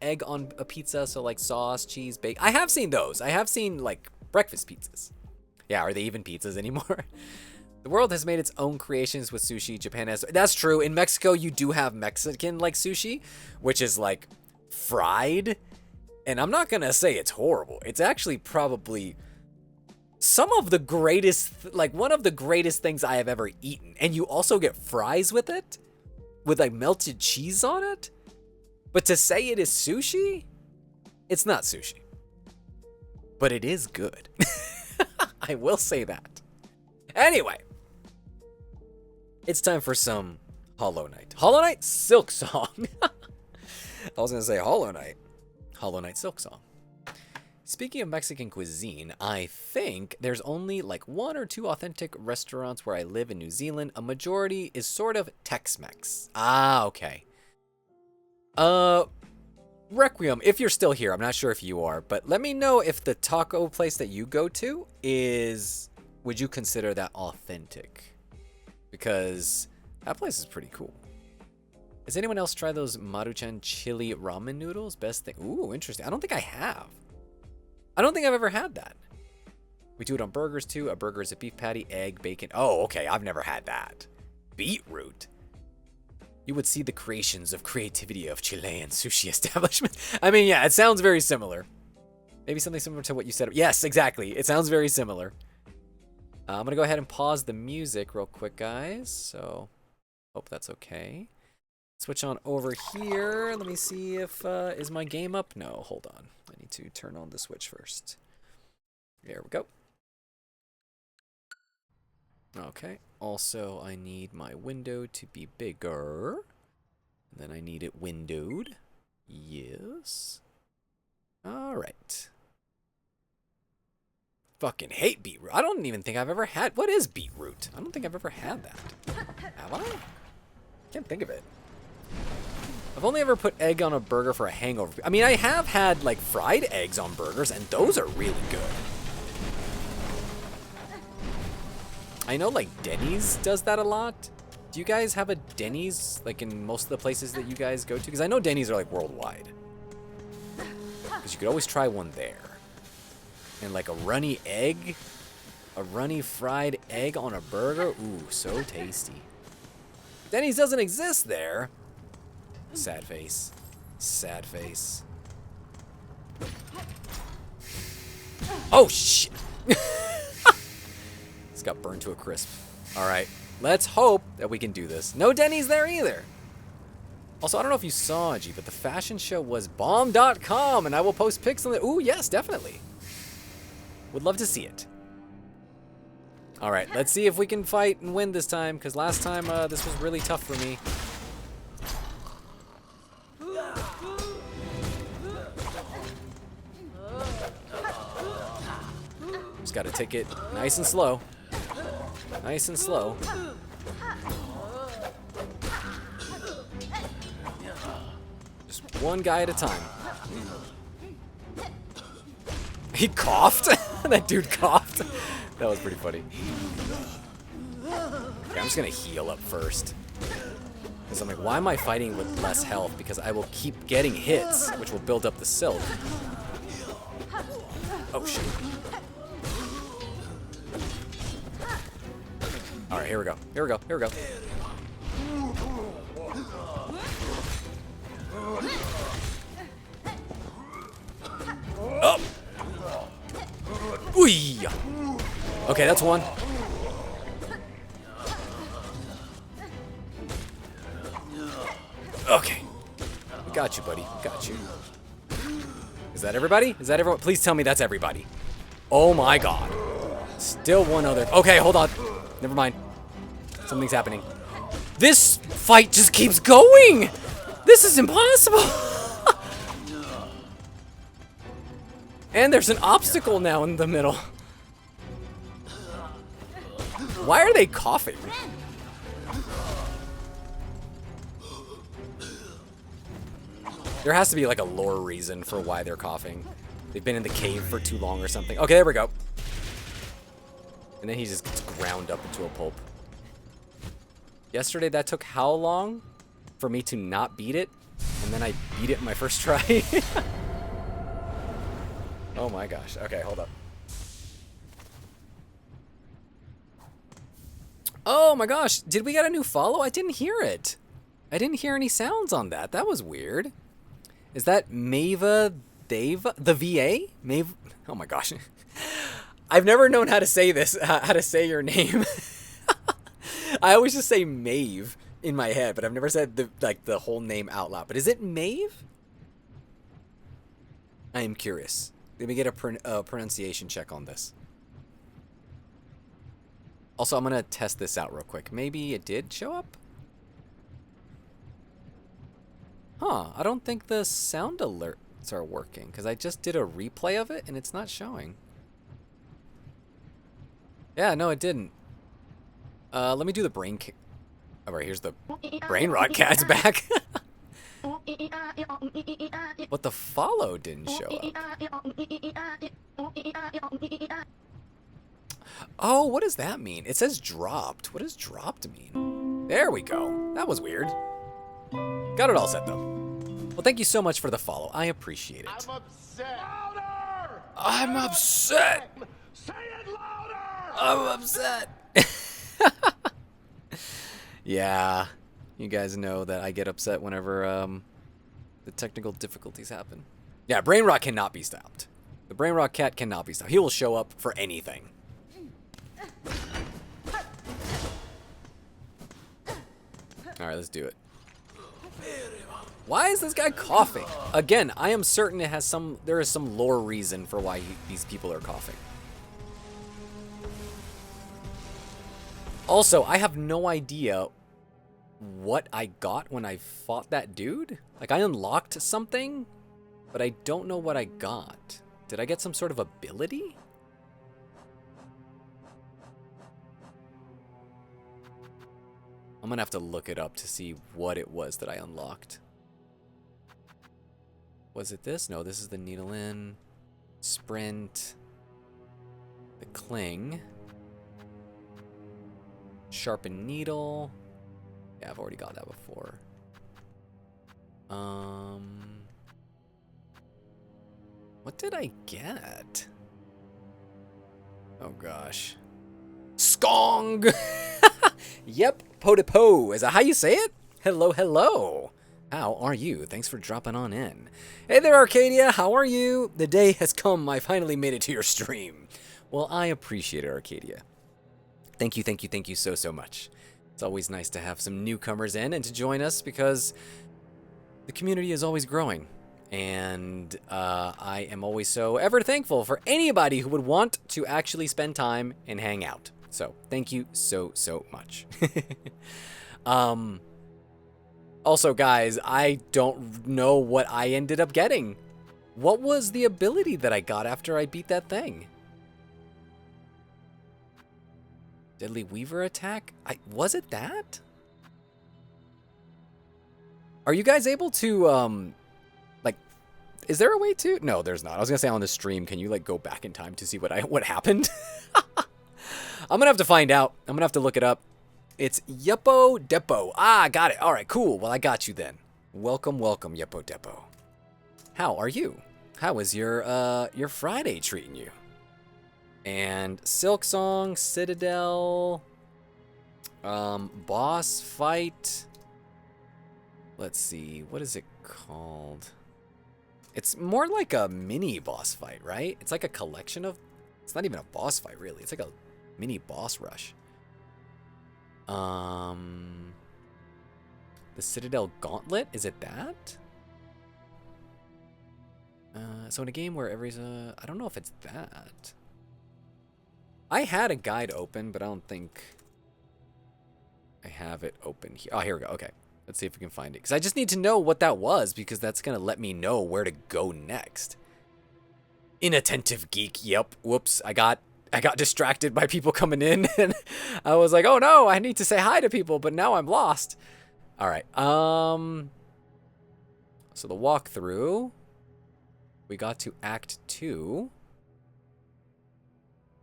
egg on a pizza, so like sauce, cheese, bacon. I have seen those. I have seen like breakfast pizzas. Yeah, are they even pizzas anymore? The world has made its own creations with sushi. Japan has. That's true. In Mexico, you do have Mexican like sushi, which is like fried. And I'm not gonna say it's horrible. It's actually probably some of the greatest, like one of the greatest things I have ever eaten. And you also get fries with it, with like melted cheese on it. But to say it is sushi, it's not sushi. But it is good. I will say that. Anyway, it's time for some Hollow Knight. Hollow Knight Silksong. I was going to say Hollow Knight. Hollow Knight Silksong. Speaking of Mexican cuisine, I think there's only like 1 or 2 authentic restaurants where I live in New Zealand. A majority is sort of Tex-Mex. Ah, okay. Requiem, if you're still here, I'm not sure if you are, but let me know if the taco place that you go to is, would you consider that authentic? Because that place is pretty cool. Has anyone else tried those Maruchan chili ramen noodles? Best thing. Ooh, interesting. I don't think I have. I don't think I've ever had that. We do it on burgers too. A burger is a beef patty, egg, bacon. Oh, okay. I've never had that. Beetroot. You would see the creations of creativity of Chilean sushi establishment. I mean, yeah, it sounds very similar. Maybe something similar to what you said. Yes, exactly. It sounds very similar. I'm going to go ahead and pause the music real quick, guys. So, hope that's okay. Switch on over here. Let me see if, is my game up? No, hold on. I need to turn on the switch first. There we go. Okay. Also, I need my window to be bigger. And then I need it windowed. Yes. All right. Fucking hate beetroot. I don't even think I've ever had. What is beetroot? I don't think I've ever had that. Have I? Can't think of it. I've only ever put egg on a burger for a hangover. I mean, I have had like fried eggs on burgers, and those are really good. I know like Denny's does that a lot. Do you guys have a Denny's like in most of the places that you guys go to? Because I know Denny's are like worldwide. Because you could always try one there. And like a runny egg, a runny fried egg on a burger. Ooh, so tasty. Denny's doesn't exist there. Sad face. Sad face. Oh, shit. It's got burned to a crisp. All right. Let's hope that we can do this. No Denny's there either. Also, I don't know if you saw, G, but the fashion show was bomb.com, and I will post pics on it. Ooh, yes, definitely. Would love to see it. All right, let's see if we can fight and win this time, because last time this was really tough for me. Just got to take it nice and slow. Nice and slow. Just one guy at a time. He coughed? That dude coughed. That was pretty funny. Okay, I'm just gonna heal up first. Because I'm like, why am I fighting with less health? Because I will keep getting hits, which will build up the silk. Oh, shit. Alright, here we go. Here we go. Here we go. Up! Ooh! Okay, that's one. Okay. We got you, buddy. We got you. Is that everybody? Is that everyone? Please tell me that's everybody. Oh my god. Still one other. Okay, hold on. Never mind. Something's happening. This fight just keeps going! This is impossible! And there's an obstacle now in the middle. Why are they coughing? There has to be like a lore reason for why they're coughing. They've been in the cave for too long or something. Okay, there we go. And then he just gets ground up into a pulp. Yesterday that took how long for me to not beat it? And then I beat it in my first try. Oh my gosh. Okay, hold up. Oh my gosh. Did we get a new follow? I didn't hear it. I didn't hear any sounds on that. That was weird. Is that Mava Deva? The VA? Mave? Oh my gosh. I've never known how to say this, how to say your name. I always just say Mave in my head, but I've never said the whole name out loud. But is it Mave? I am curious. Let me get a pronunciation check on this. Also, I'm going to test this out real quick. Maybe it did show up? Huh, I don't think the sound alerts are working, because I just did a replay of it, and it's not showing. Yeah, no, it didn't. Let me do the brain kick. Oh, right, here's the brain rot cat's back. But the follow didn't show up. Oh, what does that mean? It says dropped. What does dropped mean? There we go. That was weird. Got it all set, though. Well, thank you so much for the follow. I appreciate it. I'm upset. Louder! I'm upset. Say it louder! I'm upset. Yeah. You guys know that I get upset whenever the technical difficulties happen. Yeah, brain rot cannot be stopped. The brain rot cat cannot be stopped. He will show up for anything. All right, let's do it. Why is this guy coughing? Again, I am certain it has there is some lore reason for why these people are coughing. Also, I have no idea what I got when I fought that dude. Like, I unlocked something, but I don't know what I got. Did I get some sort of ability? I'm gonna have to look it up to see what it was that I unlocked. Was it this? No, this is the needle in, sprint, the cling, sharpen needle. Yeah, I've already got that before. What did I get? Oh gosh. Skong! Yep, po-de-po. Is that how you say it? Hello, hello. How are you? Thanks for dropping on in. Hey there, Arcadia. How are you? The day has come. I finally made it to your stream. Well, I appreciate it, Arcadia. Thank you, thank you, thank you so, so much. It's always nice to have some newcomers in and to join us because the community is always growing. And I am always so ever thankful for anybody who would want to actually spend time and hang out. So thank you so, so much. Also, guys, I don't know what I ended up getting. What was the ability that I got after I beat that thing? Deadly Weaver attack? Was it that? Are you guys able to, like, is there a way to? No, there's not. I was gonna say on the stream, can you, like, go back in time to see what happened? I'm gonna have to find out. I'm gonna have to look it up. It's Yuppo Depot. Ah, got it. All right, cool. Well, I got you then. Welcome, welcome, Yuppo Depot. How are you? How is your Friday treating you? And Silksong, Citadel, boss fight. Let's see, what is it called? It's more like a mini boss fight, right? It's like a collection of. It's not even a boss fight, really. It's like a mini boss rush. The Citadel Gauntlet, is it that? So in a game where I don't know if it's that. I had a guide open, but I don't think I have it open here. Oh, here we go. Okay, let's see if we can find it. Because I just need to know what that was, because that's going to let me know where to go next. Inattentive geek. Yep. Whoops. I got distracted by people coming in, and I was like, oh no, I need to say hi to people, but now I'm lost. All right. So the walkthrough. We got to Act 2.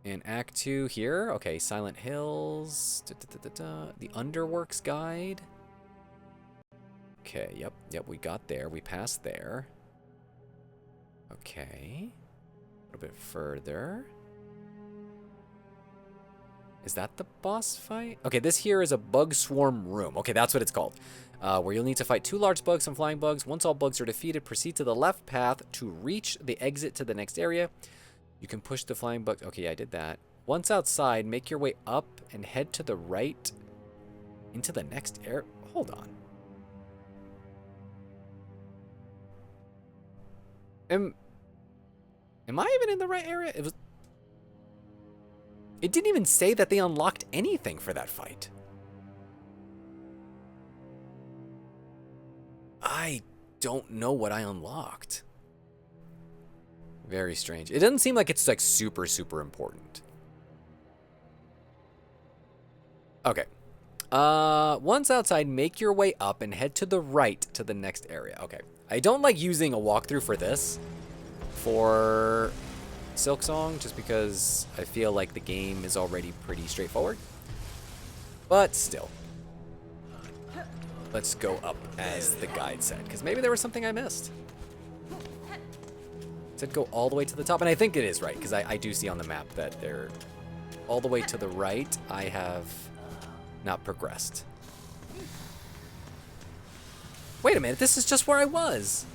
In Act 2 here. Okay, Silent Hills. The Underworks Guide. Okay, yep, we got there. We passed there. Okay. A little bit further. Is that the boss fight? Okay, this here is a bug swarm room. Okay, that's what it's called. Where you'll need to fight 2 large bugs and flying bugs. Once all bugs are defeated, proceed to the left path to reach the exit to the next area. You can push the flying bugs. Okay, I did that. Once outside, make your way up and head to the right into the next area. Hold on. Am I even in the right area? It didn't even say that they unlocked anything for that fight. I don't know what I unlocked. Very strange. It doesn't seem like it's like super important. Okay. Once outside, make your way up and head to the right to the next area. Okay. I don't like using a walkthrough for this. For Silksong, just because I feel like the game is already pretty straightforward. But still. Let's go up as the guide said, because maybe there was something I missed. It said go all the way to the top, and I think it is right, because I do see on the map that they're all the way to the right. I have not progressed. Wait a minute, this is just where I was.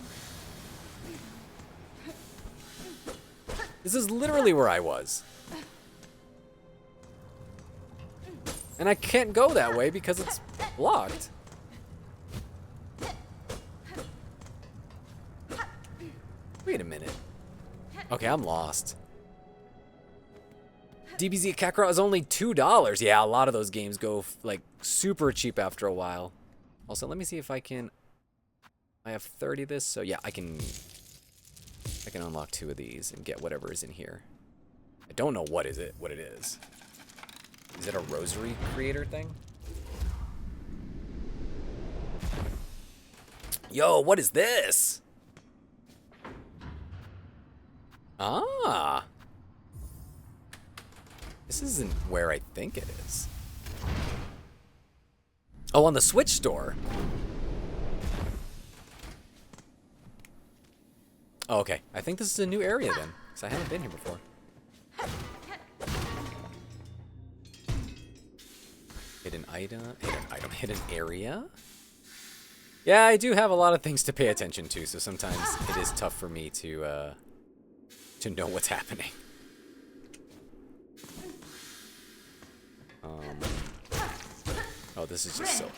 This is literally where I was. And I can't go that way because it's blocked. Wait a minute. Okay, I'm lost. DBZ Kakarot is only $2. Yeah, a lot of those games go like super cheap after a while. Also, let me see if I can... I have 30 of this, so yeah, I can unlock 2 of these and get whatever is in here. I don't know what it is. Is it a rosary creator thing? Yo, what is this? Ah. This isn't where I think it is. Oh, on the Switch store. Oh, okay. I think this is a new area then, because I haven't been here before. Hidden item, hidden area. Yeah, I do have a lot of things to pay attention to, so sometimes it is tough for me to know what's happening. Oh, this is just silk.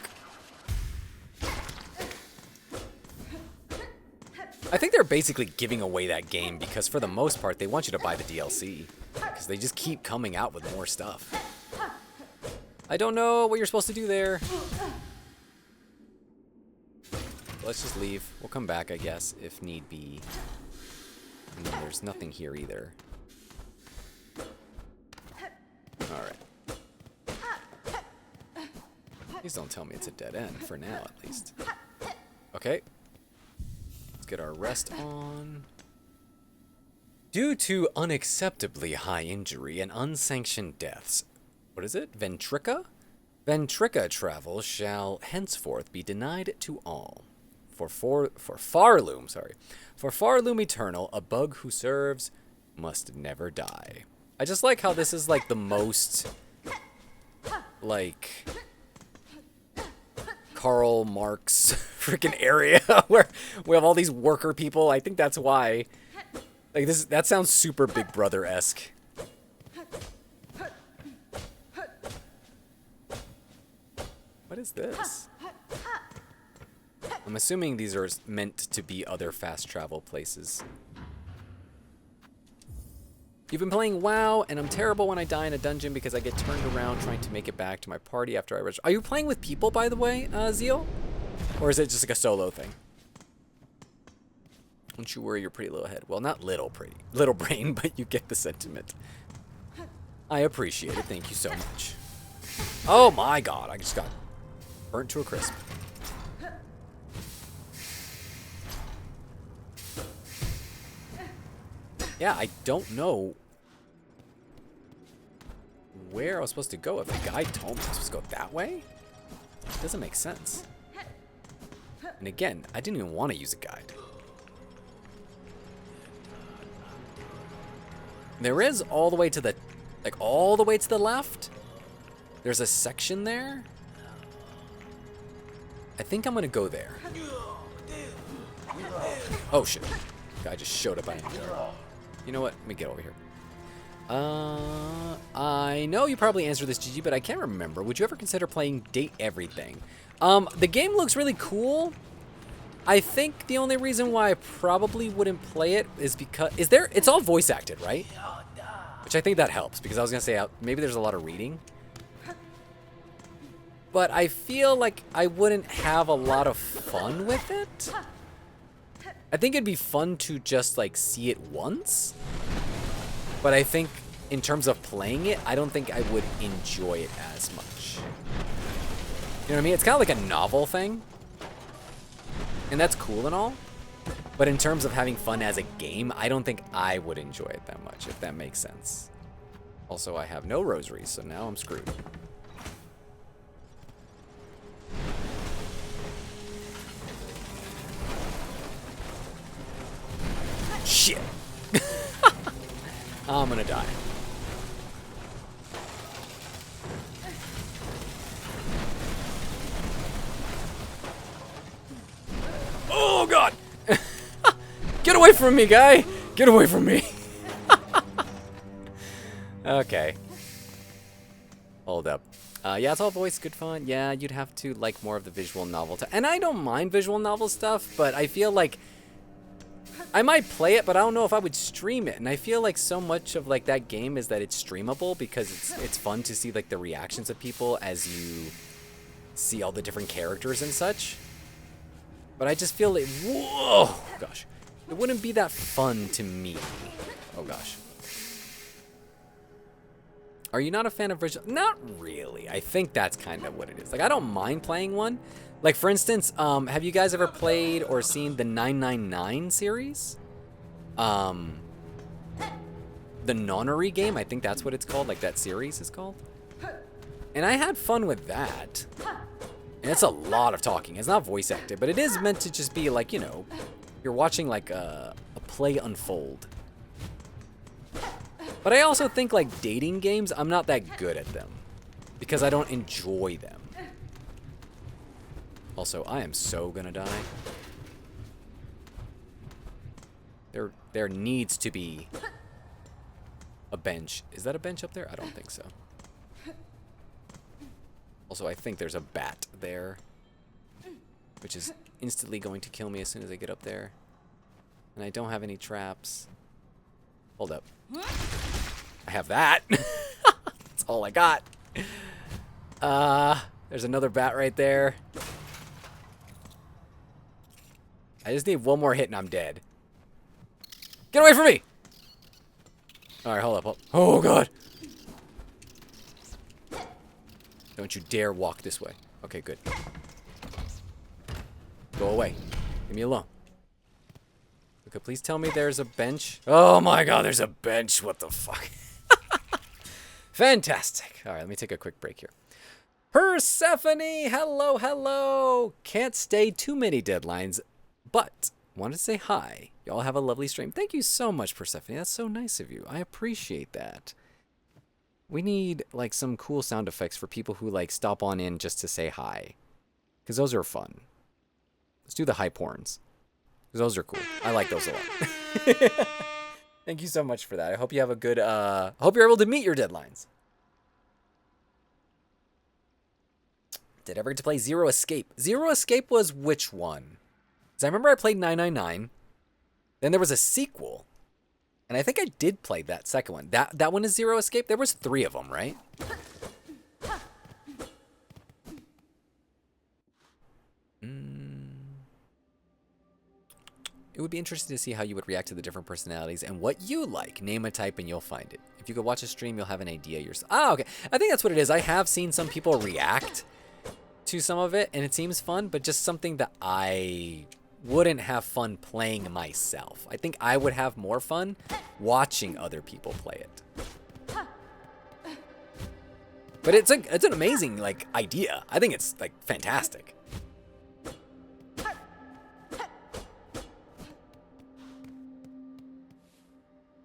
I think they're basically giving away that game because for the most part, they want you to buy the DLC. Because they just keep coming out with more stuff. I don't know what you're supposed to do there. Let's just leave. We'll come back, I guess, if need be. And then there's nothing here either. Alright. Please don't tell me it's a dead end, for now at least. Okay. Let's get our rest on. Due to unacceptably high injury and unsanctioned deaths, what is it? Ventrica? Ventrica travel shall henceforth be denied to all. For Farloom Eternal, a bug who serves must never die. I just like how this is like the most like Karl Marx freaking area where we have all these worker people. I think that's why. Like that sounds super Big Brother-esque. What is this? I'm assuming these are meant to be other fast travel places. You've been playing WoW, and I'm terrible when I die in a dungeon because I get turned around trying to make it back to my party after I register. Are you playing with people, by the way, Zeal? Or is it just like a solo thing? Don't you worry your pretty little head. Well, not little pretty. Little brain, but you get the sentiment. I appreciate it. Thank you so much. Oh my god, I just got burnt to a crisp. Yeah, I don't know where I was supposed to go. If the guy told me I was supposed to go that way, it doesn't make sense. And again, I didn't even want to use a guide. There is all the way to the, like all the way to the left. There's a section there. I think I'm gonna go there. Oh shit. Guy just showed up. You know what? Let me get over here. I know you probably answered this, Gigi, but I can't remember. Would you ever consider playing Date Everything? The game looks really cool. I think the only reason why I probably wouldn't play it is because... It's all voice acted, right? Which I think that helps, because I was going to say maybe there's a lot of reading. But I feel like I wouldn't have a lot of fun with it. I think it'd be fun to just, like, see it once. But I think, in terms of playing it, I don't think I would enjoy it as much. You know what I mean? It's kind of like a novel thing. And that's cool and all. But in terms of having fun as a game, I don't think I would enjoy it that much, if that makes sense. Also, I have no rosaries, so now I'm screwed. Shit! I'm gonna die. Oh god! Get away from me, guy! Get away from me! Okay. Hold up. Yeah, it's all voice, good fun. Yeah, you'd have to like more of the visual novel. And I don't mind visual novel stuff, but I feel like I might play it, but I don't know if I would stream it. And I feel like so much of like that game is that it's streamable because it's fun to see like the reactions of people as you see all the different characters and such. But I just feel like, whoa, gosh, it wouldn't be that fun to me. Oh gosh. Are you not a fan of visual? Not really. I think that's kind of what it is. Like, I don't mind playing one. Like, for instance, have you guys ever played or seen the 999 series? The Nonary game, I think that's what it's called. Like, that series is called. And I had fun with that. And it's a lot of talking. It's not voice acted, but it is meant to just be like, you know, you're watching like a play unfold. But I also think like dating games, I'm not that good at them because I don't enjoy them. Also, I am so gonna die. There needs to be a bench. Is that a bench up there? I don't think so. Also, I think there's a bat there, which is instantly going to kill me as soon as I get up there. And I don't have any traps. Hold up. I have that. That's all I got. There's another bat right there. I just need one more hit and I'm dead. Get away from me! Alright, hold up. Oh, God. Don't you dare walk this way. Okay, good. Go away. Leave me alone. Okay, please tell me there's a bench. Oh my god, there's a bench. What the fuck? Fantastic. Alright, let me take a quick break here. Persephone, hello, hello. Can't stay too many deadlines, but wanted to say hi. Y'all have a lovely stream. Thank you so much, Persephone. That's so nice of you. I appreciate that. We need, like, some cool sound effects for people who, like, stop on in just to say hi. Because those are fun. Let's do the hype horns. Because those are cool. I like those a lot. Thank you so much for that. I hope you have a good, I hope you're able to meet your deadlines. Did I ever get to play Zero Escape? Zero Escape was which one? Because I remember I played 999. Then there was a sequel. And I think I did play that second one. That one is Zero Escape? There was 3 of them, right? It would be interesting to see how you would react to the different personalities and what you like. Name a type and you'll find it. If you could watch a stream, you'll have an idea yourself. Ah, okay. I think that's what it is. I have seen some people react to some of it, and it seems fun, but just something that I wouldn't have fun playing myself. I think I would have more fun watching other people play it. But it's an amazing, like, idea. I think it's, like, fantastic.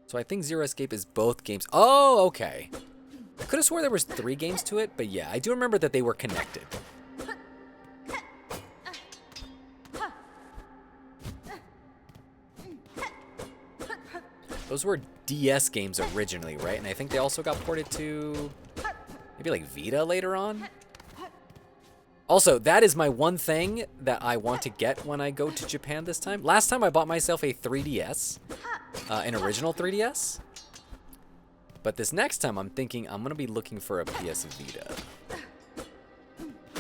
So I think Zero Escape is both games. Oh, okay. I could have swore there was 3 games to it, but yeah, I do remember that they were connected. Those were DS games originally, right? And I think they also got ported to maybe like Vita later on. Also, that is my one thing that I want to get when I go to Japan this time. Last time I bought myself a 3DS, an original 3DS. But this next time I'm thinking I'm gonna be looking for a PS Vita.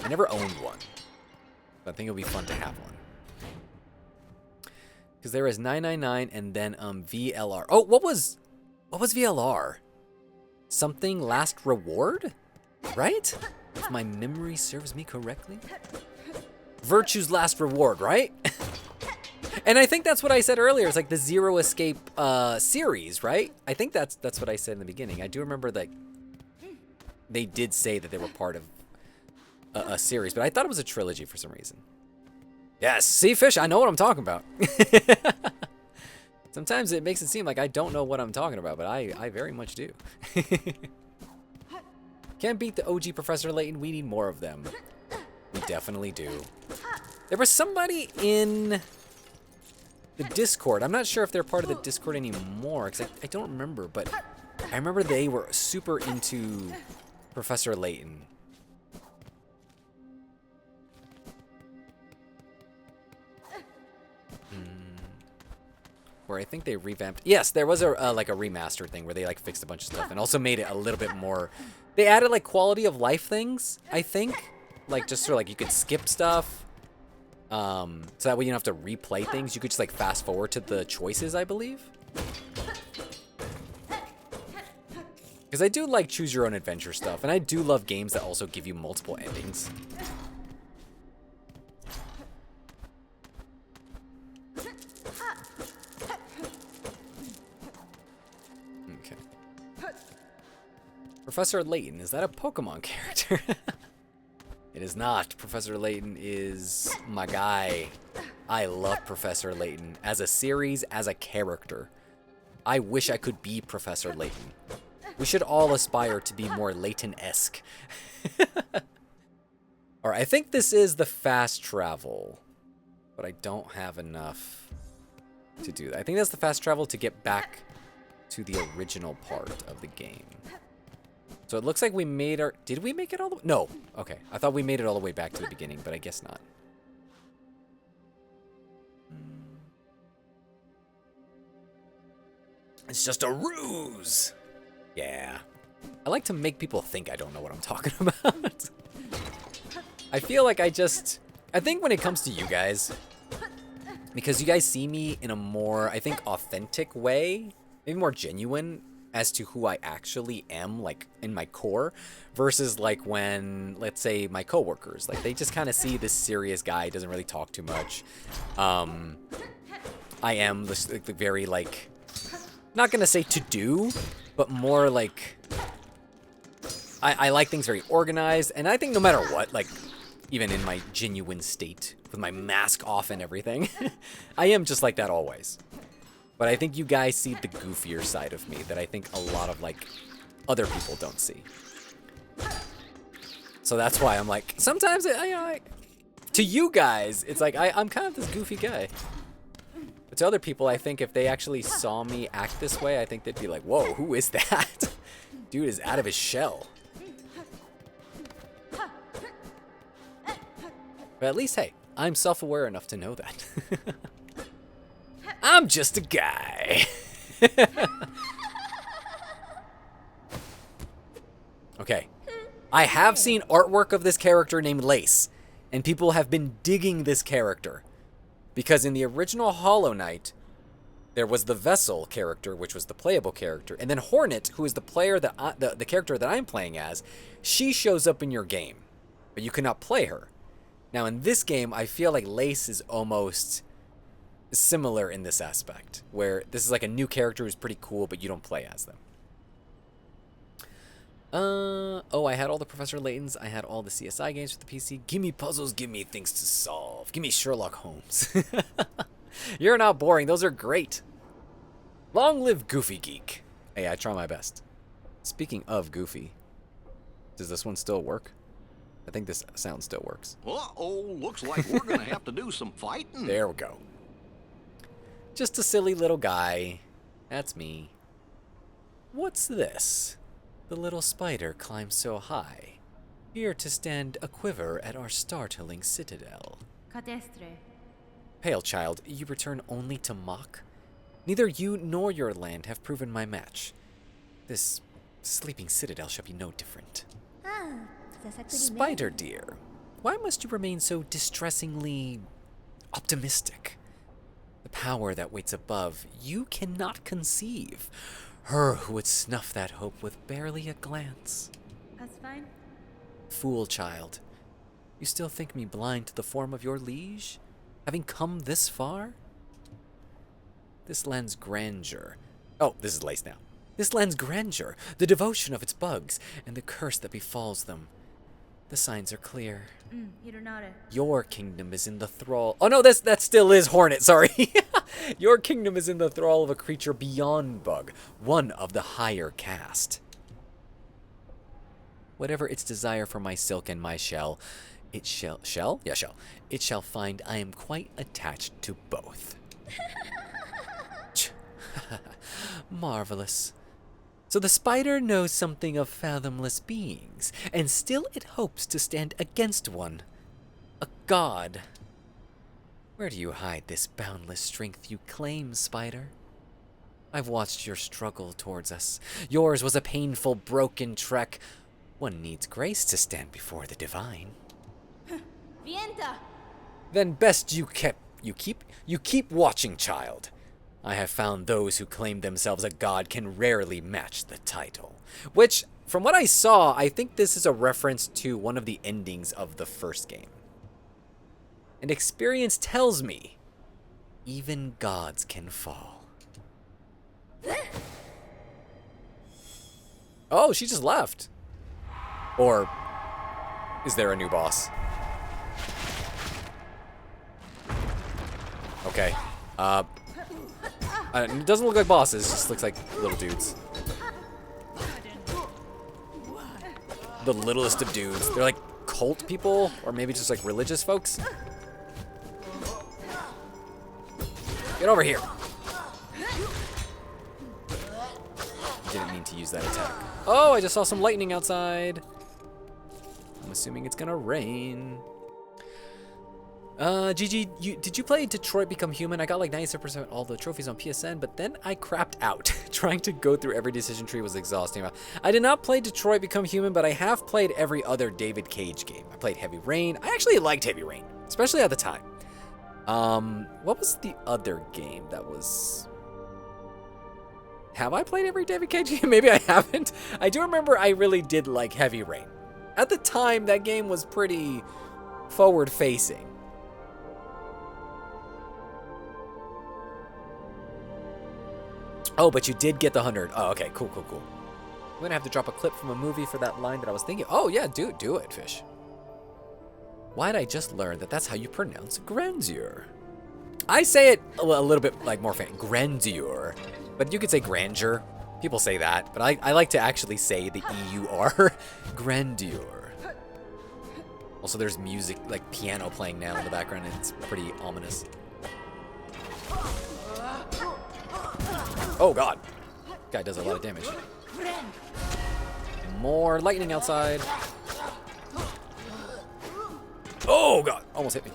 I never owned one, but I think it'll be fun to have one. Because there is 999 and then VLR. Oh, what was VLR? Something last reward, right? If my memory serves me correctly. Virtue's last reward, right? And I think that's what I said earlier. It's like the Zero Escape series, right? I think that's what I said in the beginning. I do remember that they did say that they were part of a series, but I thought it was a trilogy for some reason. Yes, see, Fish, I know what I'm talking about. Sometimes it makes it seem like I don't know what I'm talking about, but I very much do. Can't beat the OG Professor Layton. We need more of them. We definitely do. There was somebody in the Discord. I'm not sure if they're part of the Discord anymore, because I don't remember, but I remember they were super into Professor Layton. Where I think they revamped. Yes, there was a like a remastered thing where they like fixed a bunch of stuff and also made it a little bit more. They added like quality of life things, I think, like just sort of like you could skip stuff, so that way you don't have to replay things. You could just like fast forward to the choices, I believe. Because I do like choose your own adventure stuff, and I do love games that also give you multiple endings. Professor Layton, is that a Pokemon character? It is not. Professor Layton is my guy. I love Professor Layton as a series, as a character. I wish I could be Professor Layton. We should all aspire to be more Layton-esque. Alright, I think this is the fast travel, but I don't have enough to do that. I think that's the fast travel to get back to the original part of the game. So it looks like we made our... Did we make it all the way? No. Okay. I thought we made it all the way back to the beginning, but I guess not. It's just a ruse. Yeah. I like to make people think I don't know what I'm talking about. I feel like I think when it comes to you guys, because you guys see me in a more, I think, authentic way, maybe more genuine as to who I actually am, like, in my core, versus, like, when, let's say, my coworkers, like, they just kind of see this serious guy, doesn't really talk too much. I am this, like, the very, like, not gonna say to-do, but more, like, I like things very organized, and I think no matter what, like, even in my genuine state, with my mask off and everything, I am just like that always. But I think you guys see the goofier side of me that I think a lot of, like, other people don't see. So that's why I'm like, sometimes, to you guys, it's like, I'm kind of this goofy guy. But to other people, I think if they actually saw me act this way, I think they'd be like, whoa, who is that? Dude is out of his shell. But at least, hey, I'm self-aware enough to know that. I'm just a guy. Okay. I have seen artwork of this character named Lace, and people have been digging this character. Because in the original Hollow Knight, there was the Vessel character, which was the playable character, and then Hornet, who is the player that the character that I'm playing as, she shows up in your game, but you cannot play her. Now in this game, I feel like Lace is almost similar in this aspect, where this is like a new character who's pretty cool, but you don't play as them. Oh, I had all the Professor Laytons. I had all the CSI games for the PC. Give me puzzles, give me things to solve. Give me Sherlock Holmes. You're not boring. Those are great. Long live Goofy Geek. Hey, I try my best. Speaking of Goofy, does this one still work? I think this sound still works. Uh-oh, looks like we're gonna have to do some fighting. There we go. Just a silly little guy. That's me. What's this? The little spider climbs so high, here to stand a quiver at our startling citadel. Cadestre. Pale child, you return only to mock? Neither you nor your land have proven my match. This sleeping citadel shall be no different. Spider dear, why must you remain so distressingly optimistic? The power that waits above, you cannot conceive. Her who would snuff that hope with barely a glance. That's fine. Fool child, you still think me blind to the form of your liege? Having come this far? This land's grandeur. Oh, this is Lace now. This land's grandeur, the devotion of its bugs, and the curse that befalls them. The signs are clear. Your kingdom is in the thrall. Oh no, that still is Hornet, sorry. Your kingdom is in the thrall of a creature beyond bug, one of the higher caste. Whatever its desire for my silk and my shell, it shall. Yeah, shell. It shall find I am quite attached to both. Marvelous. So the spider knows something of fathomless beings, and still it hopes to stand against one. A god. Where do you hide this boundless strength you claim, spider? I've watched your struggle towards us. Yours was a painful, broken trek. One needs grace to stand before the divine. Vienta. Then best you keep watching, child. I have found those who claim themselves a god can rarely match the title. Which, from what I saw, I think this is a reference to one of the endings of the first game. And experience tells me, even gods can fall. Oh, she just left. Or is there a new boss? Okay. It doesn't look like bosses, it just looks like little dudes. The littlest of dudes. They're like cult people, or maybe just like religious folks. Get over here. Didn't mean to use that attack. Oh, I just saw some lightning outside. I'm assuming it's gonna rain. GG, did you play Detroit Become Human? I got like 97% all the trophies on PSN, but then I crapped out. Trying to go through every decision tree was exhausting. I did not play Detroit Become Human, but I have played every other David Cage game. I played Heavy Rain. I actually liked Heavy Rain, especially at the time. What was the other game that was... Have I played every David Cage game? Maybe I haven't. I do remember I really did like Heavy Rain. At the time, that game was pretty forward-facing. Oh, but you did get the 100. Oh, okay, cool. I'm gonna have to drop a clip from a movie for that line that I was thinking. Oh, yeah, do it, Fish. Why'd I just learn that that's how you pronounce grandeur? I say it a little bit like more fancy, grandeur, but you could say grandeur. People say that, but I like to actually say the E-U-R, grandeur. Also, there's music, like piano playing now in the background, and it's pretty ominous. Oh god, guy does a lot of damage. More lightning outside. Oh god, almost hit me.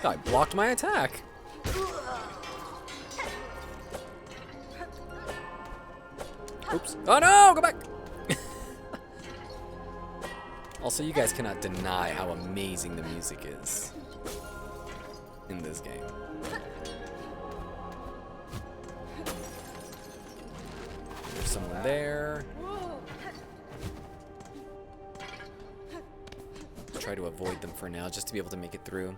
Guy blocked my attack. Oops. Oh no, go back. Also, you guys cannot deny how amazing the music is in this game. There's someone there. Try to avoid them for now, just to be able to make it through.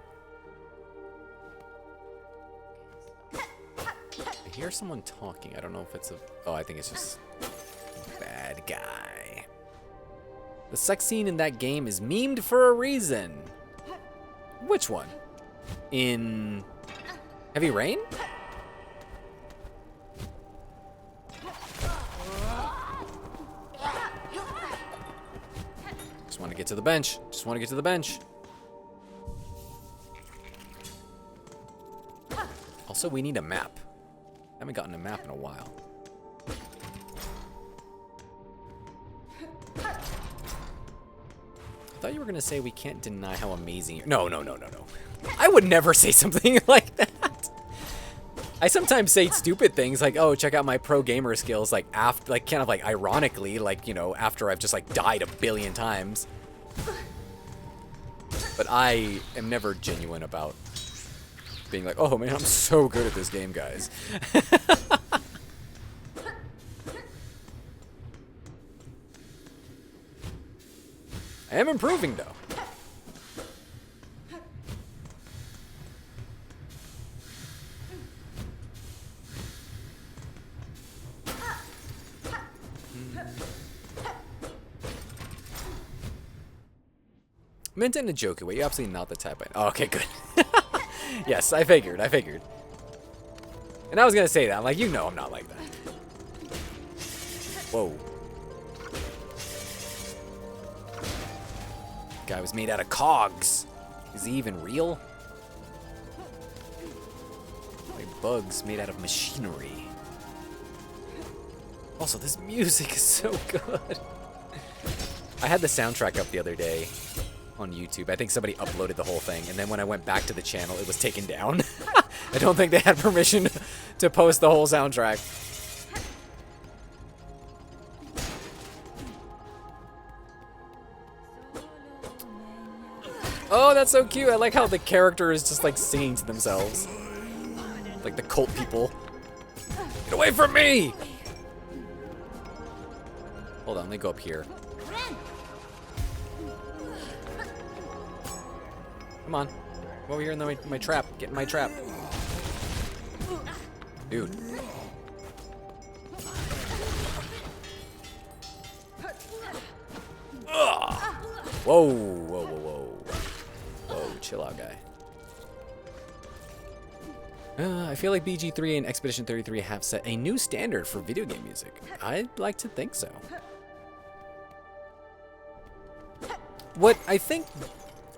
I hear someone talking. I don't know if it's a... Oh, I think it's just a bad guy. The sex scene in that game is memed for a reason. Which one? In Heavy Rain? Just want to get to the bench. Just want to get to the bench. Also, we need a map. I haven't gotten a map in a while. I thought you were going to say we can't deny how amazing you're... No, no, no, no, no. I would never say something like that. I sometimes say stupid things like, oh, check out my pro gamer skills, like, after, like, kind of, like, ironically, like, you know, after I've just, like, died a billion times. But I am never genuine about being like, oh, man, I'm so good at this game, guys. I am improving, though. Meant in a jokey way. You're absolutely not the type. Oh, okay, good. Yes, I figured. And I was gonna say that. I'm like, you know, I'm not like that. Whoa. Guy was made out of cogs. Is he even real? Like bugs made out of machinery. Also, this music is so good. I had the soundtrack up the other day on YouTube. I think somebody uploaded the whole thing, and then when I went back to the channel, it was taken down. I don't think they had permission to post the whole soundtrack. Oh, that's so cute. I like how the character is just like singing to themselves. Like the cult people. Get away from me! Hold on, let me go up here. Come on. Come over here in my trap. Get in my trap. Dude. Ugh. Whoa, whoa, whoa, whoa. Whoa, chill out, guy. I feel like BG3 and Expedition 33 have set a new standard for video game music. I'd like to think so. What I think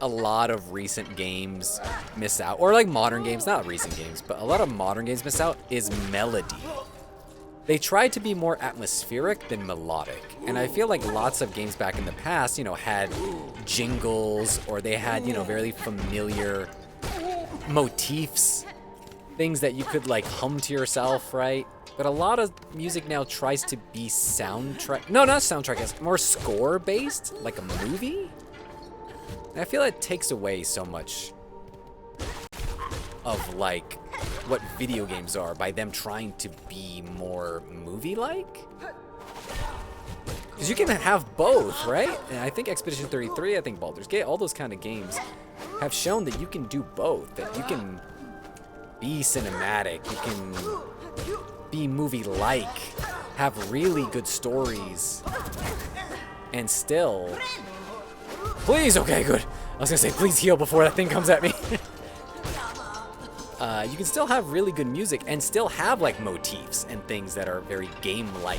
a lot of recent games miss out, or like modern games, not recent games, but a lot of modern games miss out, is melody. They try to be more atmospheric than melodic. And I feel like lots of games back in the past, you know, had jingles, or they had, you know, very familiar motifs, things that you could like hum to yourself, right? But a lot of music now tries to be soundtrack, no, not soundtrack, it's more score based, like a movie. And I feel it takes away so much of like what video games are by them trying to be more movie-like. Because you can have both, right? And I think Expedition 33, I think Baldur's Gate, all those kind of games have shown that you can do both. That you can be cinematic, you can be movie-like, have really good stories, and still... Please, okay, good. I was gonna say, please heal before that thing comes at me. You can still have really good music and still have like motifs and things that are very game-like.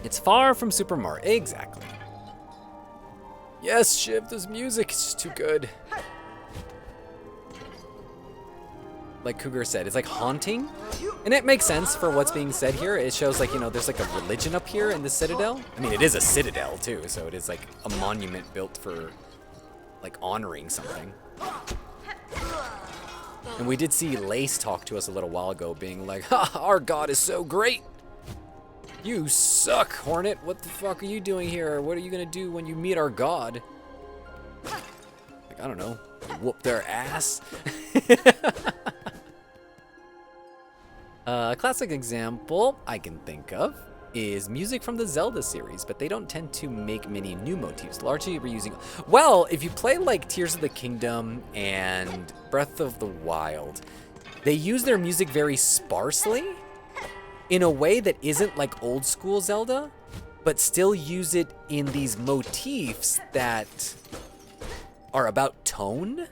It's far from Super Mario. Exactly. Yes, Shiv, this music is just too good. Like Cougar said, it's like haunting. And it makes sense for what's being said here. It shows like, you know, there's like a religion up here in the Citadel. I mean, it is a citadel too, so it is like a monument built for like honoring something. And we did see Lace talk to us a little while ago, being like, "Ha, our god is so great. You suck, Hornet. What the fuck are you doing here? What are you gonna do when you meet our god?" Like, I don't know, whoop their ass. A classic example I can think of is music from the Zelda series, but they don't tend to make many new motifs, largely reusing. Well, if you play like Tears of the Kingdom and Breath of the Wild, they use their music very sparsely in a way that isn't like old school Zelda, but still use it in these motifs that are about tone.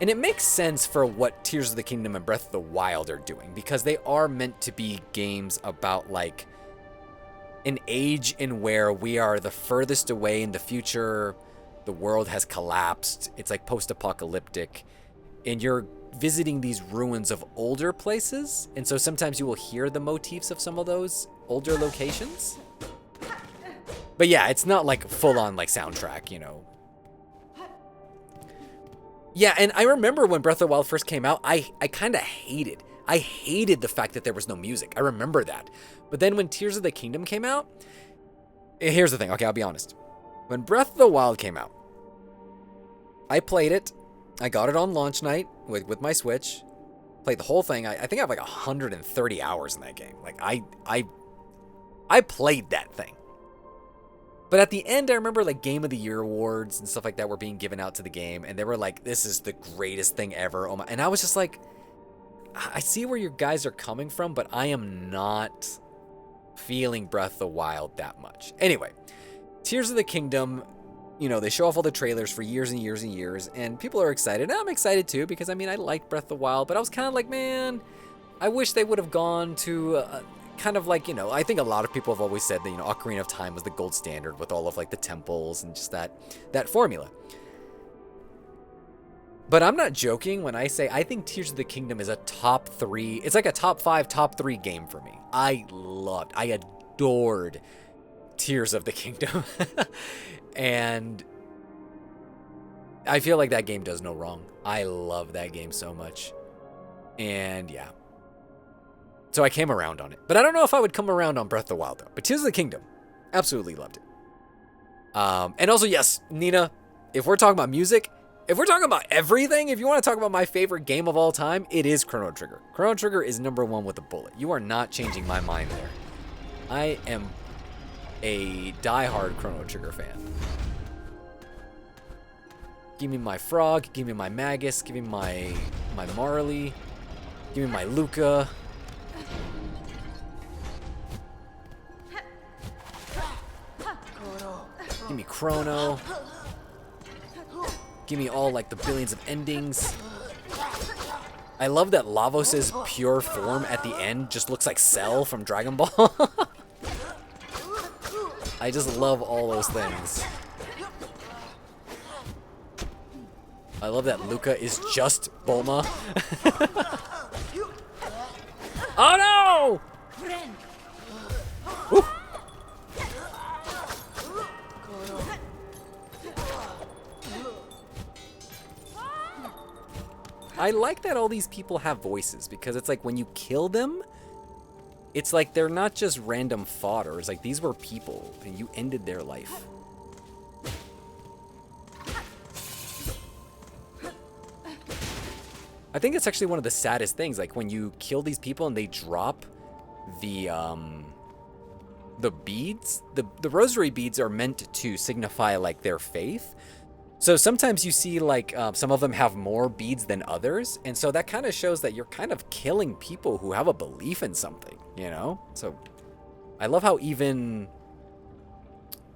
And it makes sense for what Tears of the Kingdom and Breath of the Wild are doing, because they are meant to be games about like an age in where we are the furthest away in the future, the world has collapsed, it's like post-apocalyptic, and you're visiting these ruins of older places, and so sometimes you will hear the motifs of some of those older locations. But yeah, it's not like full-on like soundtrack, you know. Yeah, and I remember when Breath of the Wild first came out, I kind of hated the fact that there was no music. I remember that. But then when Tears of the Kingdom came out, here's the thing. Okay, I'll be honest. When Breath of the Wild came out, I played it. I got it on launch night with my Switch. Played the whole thing. I think I have like 130 hours in that game. Like, I played that thing. But at the end, I remember like Game of the Year awards and stuff like that were being given out to the game. And they were like, this is the greatest thing ever. Oh my. And I was just like, I see where you guys are coming from, but I am not feeling Breath of the Wild that much. Anyway, Tears of the Kingdom, you know, they show off all the trailers for years and years and years, and people are excited. I'm excited too, because I mean, I liked Breath of the Wild, but I was kind of like, man, I wish they would have gone to kind of like, you know, I think a lot of people have always said that, you know, Ocarina of Time was the gold standard with all of like the temples and just that formula. But I'm not joking when I say I think Tears of the Kingdom is a top 3. It's like a top 5, top 3 game for me. I adored Tears of the Kingdom. And I feel like that game does no wrong. I love that game so much. And yeah. So I came around on it. But I don't know if I would come around on Breath of the Wild though. But Tears of the Kingdom, absolutely loved it. And also, yes, Nina, if we're talking about music, if we're talking about everything, if you want to talk about my favorite game of all time, it is Chrono Trigger. Chrono Trigger is number 1 with a bullet. You are not changing my mind there. I am a diehard Chrono Trigger fan. Give me my Frog, give me my Magus, give me my Marley, give me my Luca. Give me Chrono. Give me all like the billions of endings. I love that Lavos' pure form at the end just looks like Cell from Dragon Ball. I just love all those things. I love that Luca is just Bulma. Oh no! Woo. I like that all these people have voices, because it's like when you kill them, it's like they're not just random fodder. It's like these were people and you ended their life. I think it's actually one of the saddest things, like when you kill these people and they drop the beads. The rosary beads are meant to signify like their faith. So sometimes you see like some of them have more beads than others, and so that kind of shows that you're kind of killing people who have a belief in something, you know? So I love how even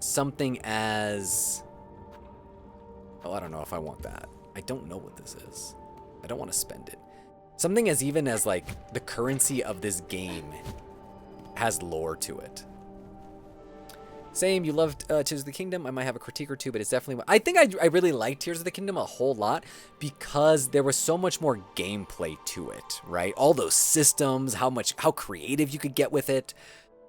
something as... Oh, I don't know if I want that. I don't know what this is. I don't want to spend it. Something as even as like the currency of this game has lore to it. Same, you loved Tears of the Kingdom. I might have a critique or two, but it's definitely... I think I really liked Tears of the Kingdom a whole lot because there was so much more gameplay to it, right? All those systems, how creative you could get with it.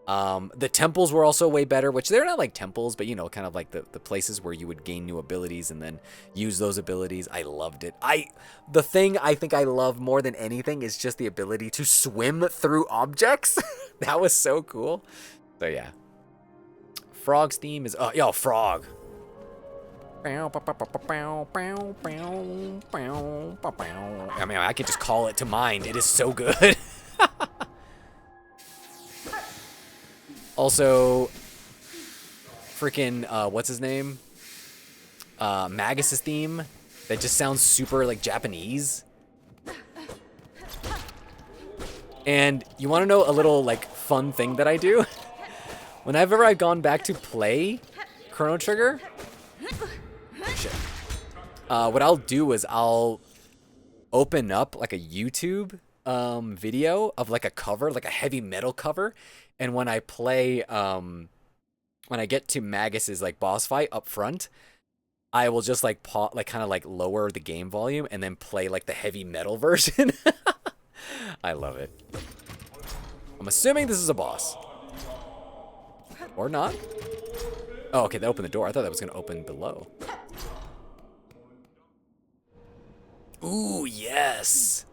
The temples were also way better, which they're not like temples, but you know, kind of like the places where you would gain new abilities and then use those abilities. I loved it. The thing I think I love more than anything is just the ability to swim through objects. That was so cool. So yeah. Frog's theme is yo, Frog. I mean, I could just call it to mind. It is so good. Also, freaking, what's his name? Magus's theme. That just sounds super, like, Japanese. And you want to know a little, like, fun thing that I do? Whenever I've gone back to play Chrono Trigger... Shit. What I'll do is I'll open up, like, a YouTube video of, like, a cover, like a heavy metal cover. And when I play, when I get to Magus's, like, boss fight up front, I will just, like, kind of, like, lower the game volume and then play, like, the heavy metal version. I love it. I'm assuming this is a boss. Or not. Oh, okay, that opened the door. I thought that was going to open below. Ooh, yes.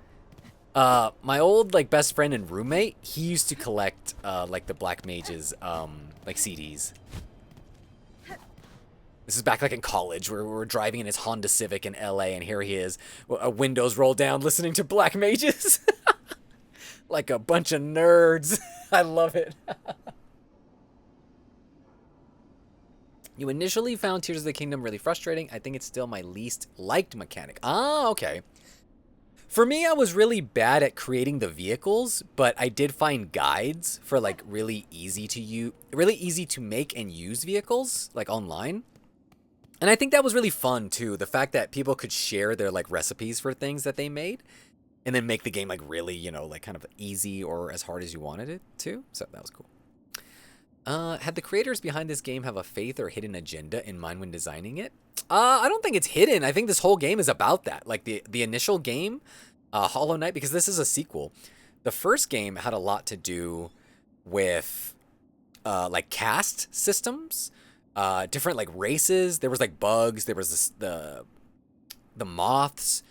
My old, like, best friend and roommate, he used to collect, like, the Black Mage's, like, CDs. This is back, like, in college, where we were driving in his Honda Civic in LA, and here he is, windows rolled down, listening to Black Mages. Like a bunch of nerds. I love it. You initially found Tears of the Kingdom really frustrating. I think it's still my least liked mechanic. Ah, okay. For me, I was really bad at creating the vehicles, but I did find guides for, like, really easy to make and use vehicles, like, online. And I think that was really fun, too. The fact that people could share their, like, recipes for things that they made and then make the game, like, really, you know, like, kind of easy or as hard as you wanted it to. So that was cool. Had the creators behind this game have a faith or hidden agenda in mind when designing it? I don't think it's hidden. I think this whole game is about that. Like, the initial game, Hollow Knight, because this is a sequel. The first game had a lot to do with, like, caste systems, different, like, races. There was, like, bugs. There was the moths.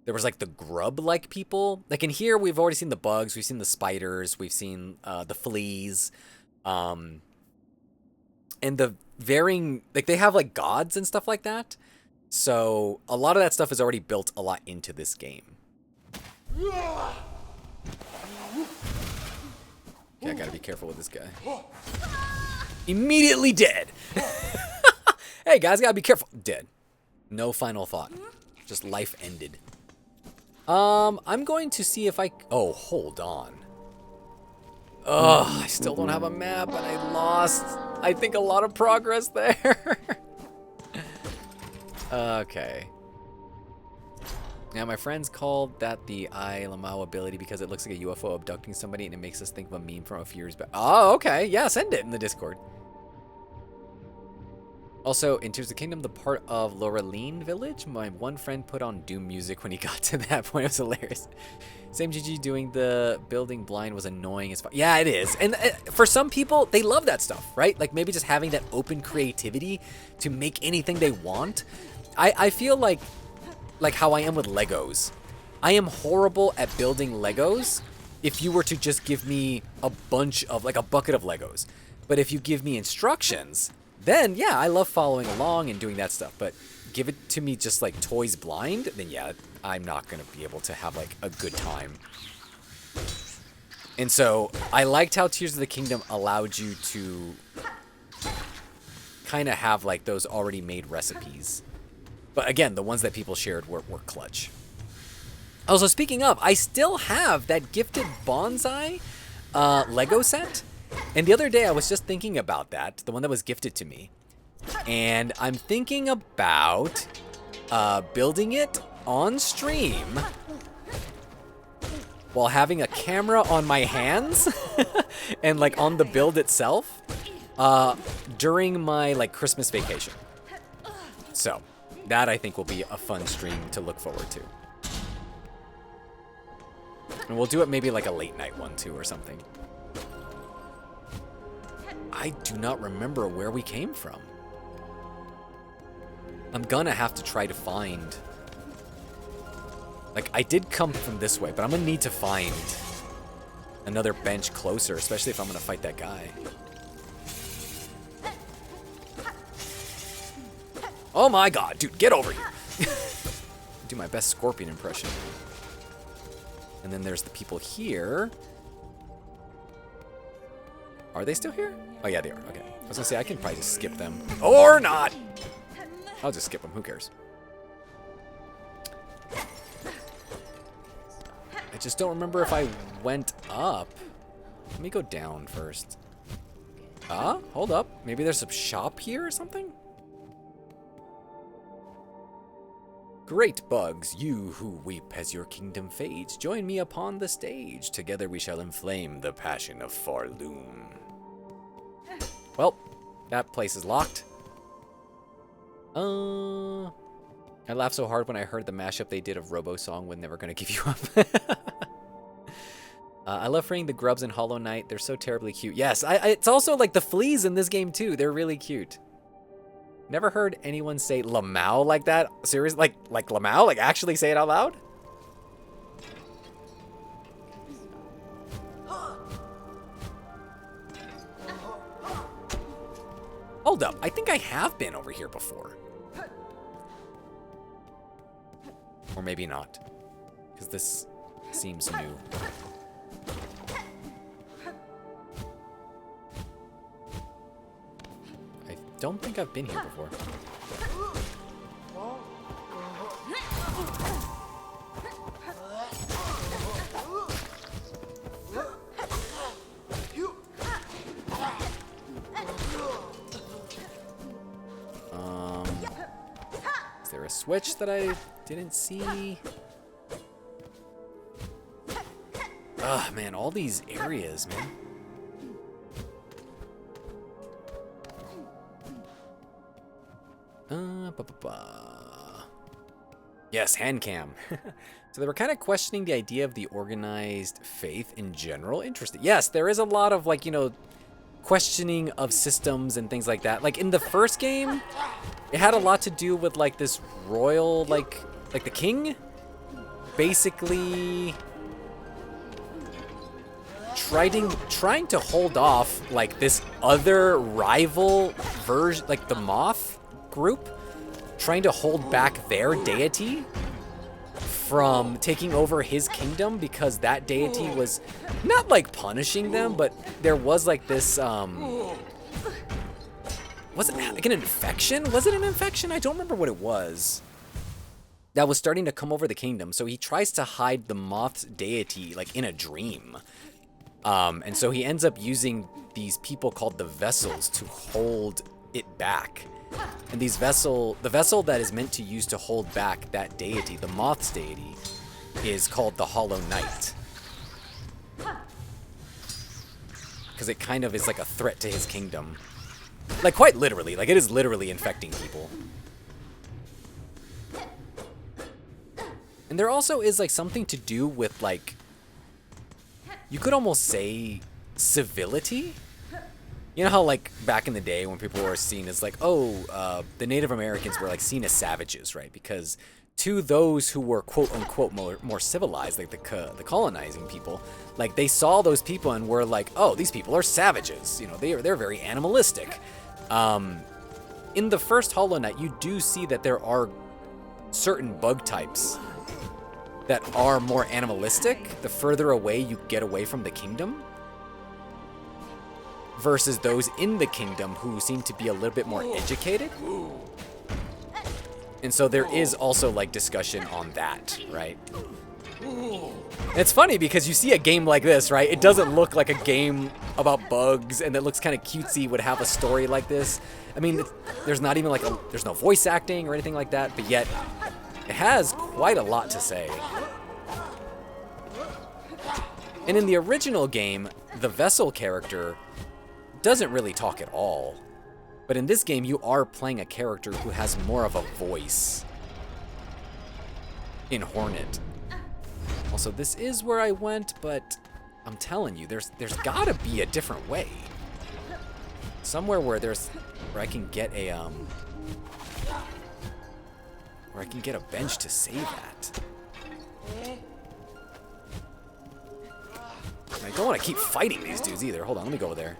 There was, like, the grub-like people. Like, in here, we've already seen the bugs. We've seen the spiders. We've seen the fleas. And the varying... Like, they have, like, gods and stuff like that. So, a lot of that stuff is already built a lot into this game. Okay, I gotta be careful with this guy. Immediately dead! Hey, guys, gotta be careful. Dead. No final thought. Just life ended. I'm going to see if I... Oh, hold on. Ugh, I still don't have a map, and I lost, I think, a lot of progress there. Okay. Now, my friends called that the I Lamau ability because it looks like a UFO abducting somebody, and it makes us think of a meme from a few years back. Oh, okay. Yeah, send it in the Discord. Also, in Tears of the Kingdom, the part of Laureline Village, my one friend put on Doom music when he got to that point. It was hilarious. Same GG doing the building blind was annoying as fuck. Yeah, it is. And for some people, they love that stuff, right? Like, maybe just having that open creativity to make anything they want. I feel like how I am with Legos. I am horrible at building Legos if you were to just give me a bunch of, like, a bucket of Legos. But if you give me instructions... Then, yeah, I love following along and doing that stuff. But give it to me just, like, toys blind, then, yeah, I'm not going to be able to have, like, a good time. And so, I liked how Tears of the Kingdom allowed you to kind of have, like, those already made recipes. But, again, the ones that people shared were clutch. Also, speaking of, I still have that gifted bonsai Lego set. And the other day, I was just thinking about that, the one that was gifted to me. And I'm thinking about building it on stream while having a camera on my hands and, like, on the build itself during my, like, Christmas vacation. So, that I think will be a fun stream to look forward to. And we'll do it maybe like a late night one, too, or something. I do not remember where we came from. I'm gonna have to try to find... Like, I did come from this way, but I'm gonna need to find another bench closer, especially if I'm gonna fight that guy. Oh my god, dude, get over here. Do my best scorpion impression. And then there's the people here. Are they still here? Oh yeah, they are. Okay. I was gonna say, I can probably just skip them. Or not! I'll just skip them, who cares? I just don't remember if I went up. Let me go down first. Hold up. Maybe there's a shop here or something? Great bugs, you who weep as your kingdom fades, join me upon the stage. Together we shall inflame the passion of Farloom. Well, that place is locked. I laughed so hard when I heard the mashup they did of Robo-Song when they were going to give you up. I love freeing the grubs in Hollow Knight. They're so terribly cute. Yes, it's also like the fleas in this game too. They're really cute. Never heard anyone say Lamau like that. Seriously? Like Lamau? Like actually say it out loud? Hold up. I think I have been over here before. Or maybe not. Because this seems new. I don't think I've been here before. Is there a switch that I didn't see? Ugh, man, all these areas, man. Yes, hand cam. So they were kind of questioning the idea of the organized faith in general. Interesting. Yes, there is a lot of, like, you know, questioning of systems and things like that. Like in the first game, it had a lot to do with like this royal, like the king, basically trying to hold off like this other rival version, like the Moth group, trying to hold back their deity from taking over his kingdom, because that deity was not like punishing them, but there was like this was it like an infection? Was it an infection? I don't remember what it was. That was starting to come over the kingdom. So he tries to hide the Moth's deity like in a dream. And so he ends up using these people called the vessels to hold it back. And the vessel that is meant to use to hold back that deity, the Moth's deity, is called the Hollow Knight. Because it kind of is like a threat to his kingdom. Like quite literally, like it is literally infecting people. And there also is like something to do with like, you could almost say civility. You know how like back in the day when people were seen as like, oh, the Native Americans were like seen as savages, right? Because to those who were quote unquote more civilized, like the colonizing people, like they saw those people and were like, oh, these people are savages. You know, they're very animalistic. In the first Hollow Knight, you do see that there are certain bug types that are more animalistic the further away you get away from the kingdom, versus those in the kingdom who seem to be a little bit more educated. And so there is also like discussion on that, right? And it's funny because you see a game like this, right? It doesn't look like a game about bugs and that looks kind of cutesy would have a story like this. I mean, there's not even like there's no voice acting or anything like that, but yet it has quite a lot to say. And in the original game, the Vessel character doesn't really talk at all. But in this game, you are playing a character who has more of a voice in Hornet. Also, this is where I went, but I'm telling you, there's gotta be a different way. Somewhere where I can get a bench to save at. I don't want to keep fighting these dudes either. Hold on, let me go over there.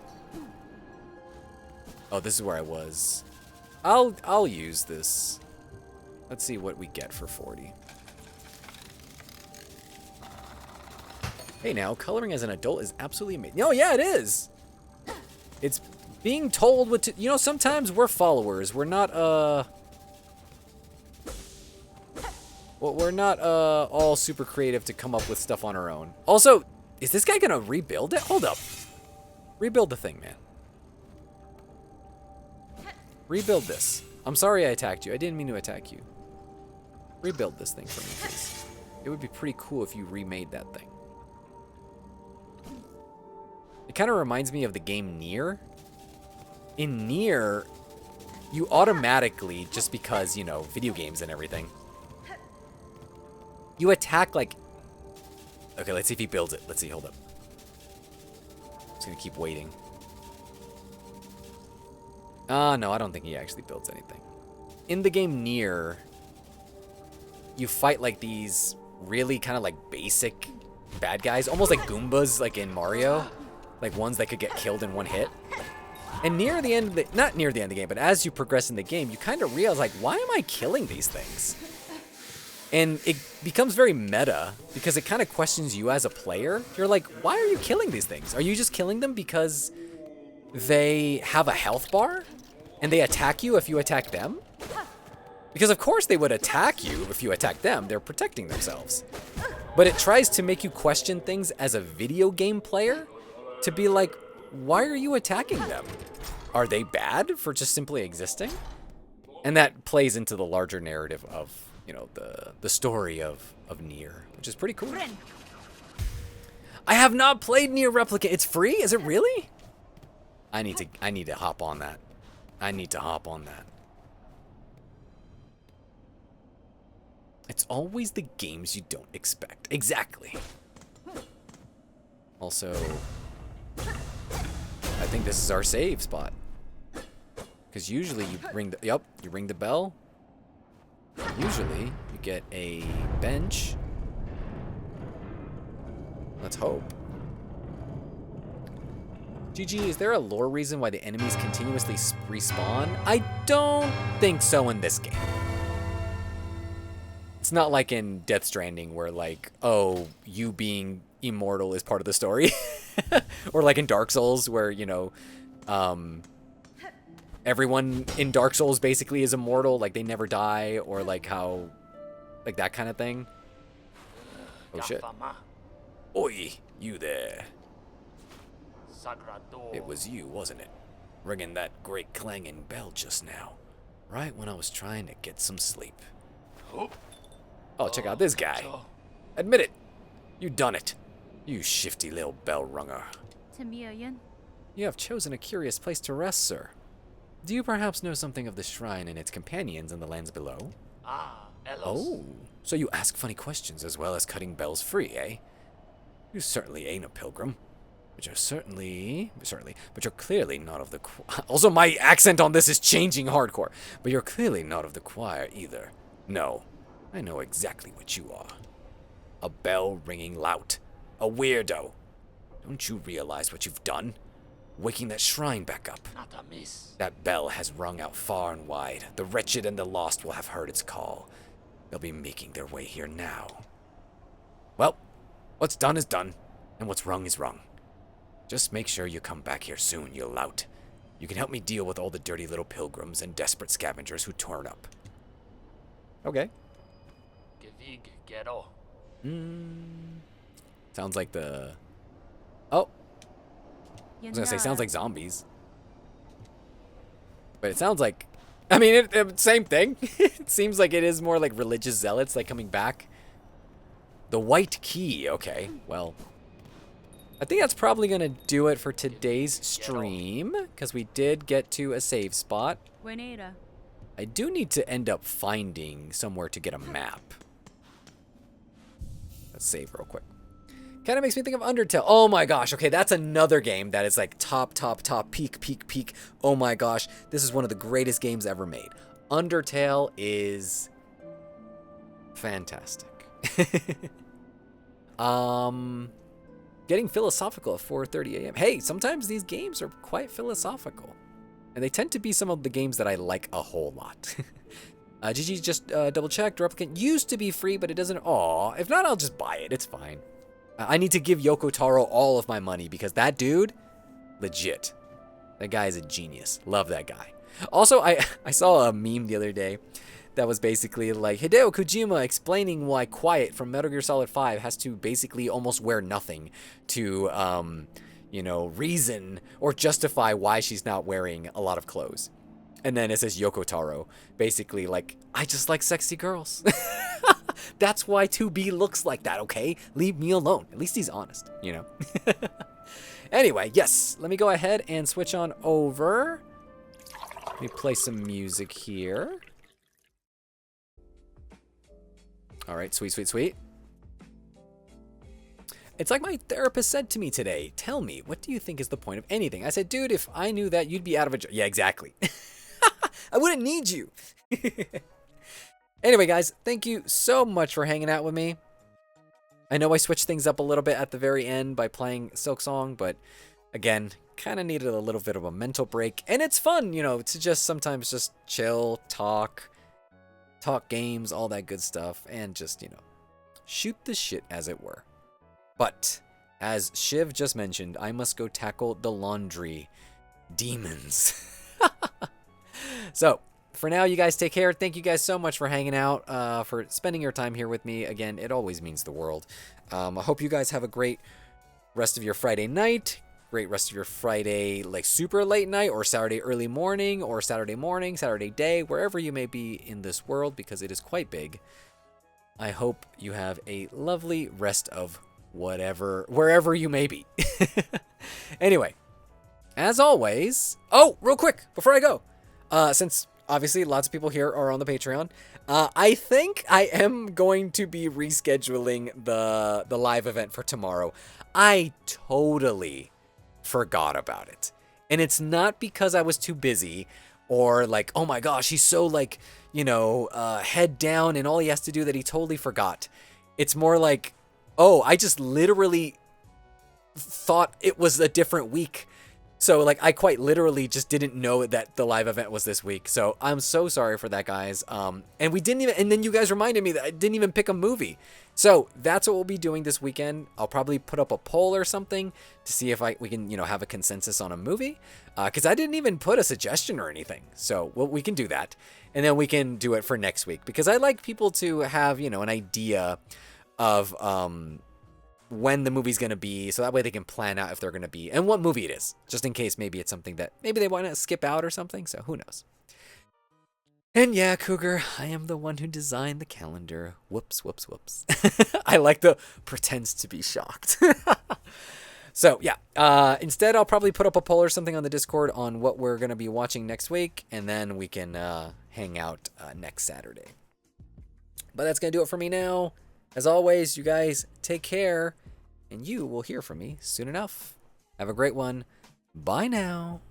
Oh, this is where I was. I'll use this. Let's see what we get for 40. Hey now, coloring as an adult is absolutely amazing. Oh yeah, it is. It's being told what to, you know, sometimes we're followers. We're not we're not all super creative to come up with stuff on our own. Also, is this guy gonna rebuild it? Hold up. Rebuild the thing, man. Rebuild this. I'm sorry I attacked you. I didn't mean to attack you. Rebuild this thing for me, please. It would be pretty cool if you remade that thing. It kind of reminds me of the game Nier. In Nier, you automatically, just because, you know, video games and everything, you attack like... Okay, let's see if he builds it. Let's see, hold up. I'm just gonna keep waiting. No, I don't think he actually builds anything. In the game Nier, you fight like these really kind of like basic bad guys, almost like Goombas like in Mario, like ones that could get killed in one hit. And near the end of the, not near the end of the game, but as you progress in the game, you kind of realize like, why am I killing these things? And it becomes very meta because it kind of questions you as a player. You're like, why are you killing these things? Are you just killing them because they have a health bar and they attack you if you attack them? Because of course they would attack you if you attack them. They're protecting themselves. But it tries to make you question things as a video game player to be like, why are you attacking them? Are they bad for just simply existing? And that plays into the larger narrative of, you know, the story of Nier, which is pretty cool. I have not played Nier Replicant. It's free? Is it really? I need to hop on that. I need to hop on that. It's always the games you don't expect. Exactly. Also, I think this is our save spot. Because usually you ring the, yep, you ring the bell. Usually you get a bench. Let's hope. GG, is there a lore reason why the enemies continuously respawn? I don't think so in this game. It's not like in Death Stranding where like, oh, you being immortal is part of the story. Or like in Dark Souls where, you know, everyone in Dark Souls basically is immortal, like they never die, or like how, like that kind of thing. Oh shit. Oi, you there. It was you, wasn't it? Ringing that great clanging bell just now. Right when I was trying to get some sleep. Oh, check out this guy. Admit it. You done it. You shifty little bell runger. You have chosen a curious place to rest, sir. Do you perhaps know something of the shrine and its companions in the lands below? Oh, so you ask funny questions as well as cutting bells free, eh? You certainly ain't a pilgrim. But you're but you're clearly not of the also, my accent on this is changing hardcore. But you're clearly not of the choir either. No, I know exactly what you are. A bell-ringing lout. A weirdo. Don't you realize what you've done? Waking that shrine back up. That bell has rung out far and wide. The wretched and the lost will have heard its call. They'll be making their way here now. Well, what's done is done, and what's wrong is wrong. Just make sure you come back here soon, you lout. You can help me deal with all the dirty little pilgrims and desperate scavengers who turn up. Okay. Sounds like the... Oh. I was gonna say, sounds like zombies. But it sounds like... I mean, same thing. It seems like it is more like religious zealots, like coming back. The white key. Okay, well... I think that's probably gonna do it for today's stream, because we did get to a save spot. I do need to end up finding somewhere to get a map. Let's save real quick. Kind of makes me think of Undertale. Oh my gosh. Okay, that's another game that is like top, peak. Oh my gosh. This is one of the greatest games ever made. Undertale is fantastic. Getting philosophical at 4:30 a.m. Hey, sometimes these games are quite philosophical. And they tend to be some of the games that I like a whole lot. GG just double checked. Replicant used to be free, but it doesn't. Aw, if not, I'll just buy it. It's fine. I need to give Yoko Taro all of my money because that dude, legit. That guy is a genius. Love that guy. Also, I saw a meme the other day that was basically like Hideo Kojima explaining why Quiet from Metal Gear Solid 5 has to basically almost wear nothing to, you know, reason or justify why she's not wearing a lot of clothes. And then it says Yoko Taro, basically like, I just like sexy girls. That's why 2B looks like that, okay? Leave me alone. At least he's honest, you know? Anyway, yes, let me go ahead and switch on over. Let me play some music here. All right, sweet. It's like my therapist said to me today. Tell me, what do you think is the point of anything? I said, dude, if I knew that, you'd be out of a job. Yeah, exactly. I wouldn't need you. Anyway, guys, thank you so much for hanging out with me. I know I switched things up a little bit at the very end by playing Silksong, but again, kind of needed a little bit of a mental break. And it's fun, you know, to just sometimes just chill, talk games, all that good stuff, and just, you know, shoot the shit, as it were. But as Shiv just mentioned, I must go tackle the laundry demons. So, for now, you guys take care. Thank you guys so much for hanging out, for spending your time here with me. Again, it always means the world. I hope you guys have a great rest of your Friday night, great rest of your Friday, like, super late night, or Saturday early morning, or Saturday morning, Saturday day, wherever you may be in this world, because it is quite big. I hope you have a lovely rest of wherever you may be. Anyway, as always, oh, real quick, before I go, since obviously lots of people here are on the Patreon, I think I am going to be rescheduling the live event for tomorrow. I totally forgot about it. And it's not because I was too busy or like, oh my gosh, he's so like, you know, head down and all he has to do that he totally forgot. It's more like, oh, I just literally thought it was a different week. So, like, I quite literally just didn't know that the live event was this week. So, I'm so sorry for that, guys. And we didn't even, and then you guys reminded me that I didn't even pick a movie. So, that's what we'll be doing this weekend. I'll probably put up a poll or something to see if we can, you know, have a consensus on a movie. Because I didn't even put a suggestion or anything. So, we can do that. And then we can do it for next week. Because I like people to have, you know, an idea of, when the movie's going to be, so that way they can plan out if they're going to be, and what movie it is, just in case maybe it's something that maybe they want to skip out or something, so who knows. And yeah, Cougar, I am the one who designed the calendar. Whoops. I like the pretends to be shocked. So yeah, instead I'll probably put up a poll or something on the Discord on what we're going to be watching next week, and then we can hang out next Saturday. But that's going to do it for me now. As always, you guys take care, and you will hear from me soon enough. Have a great one. Bye now.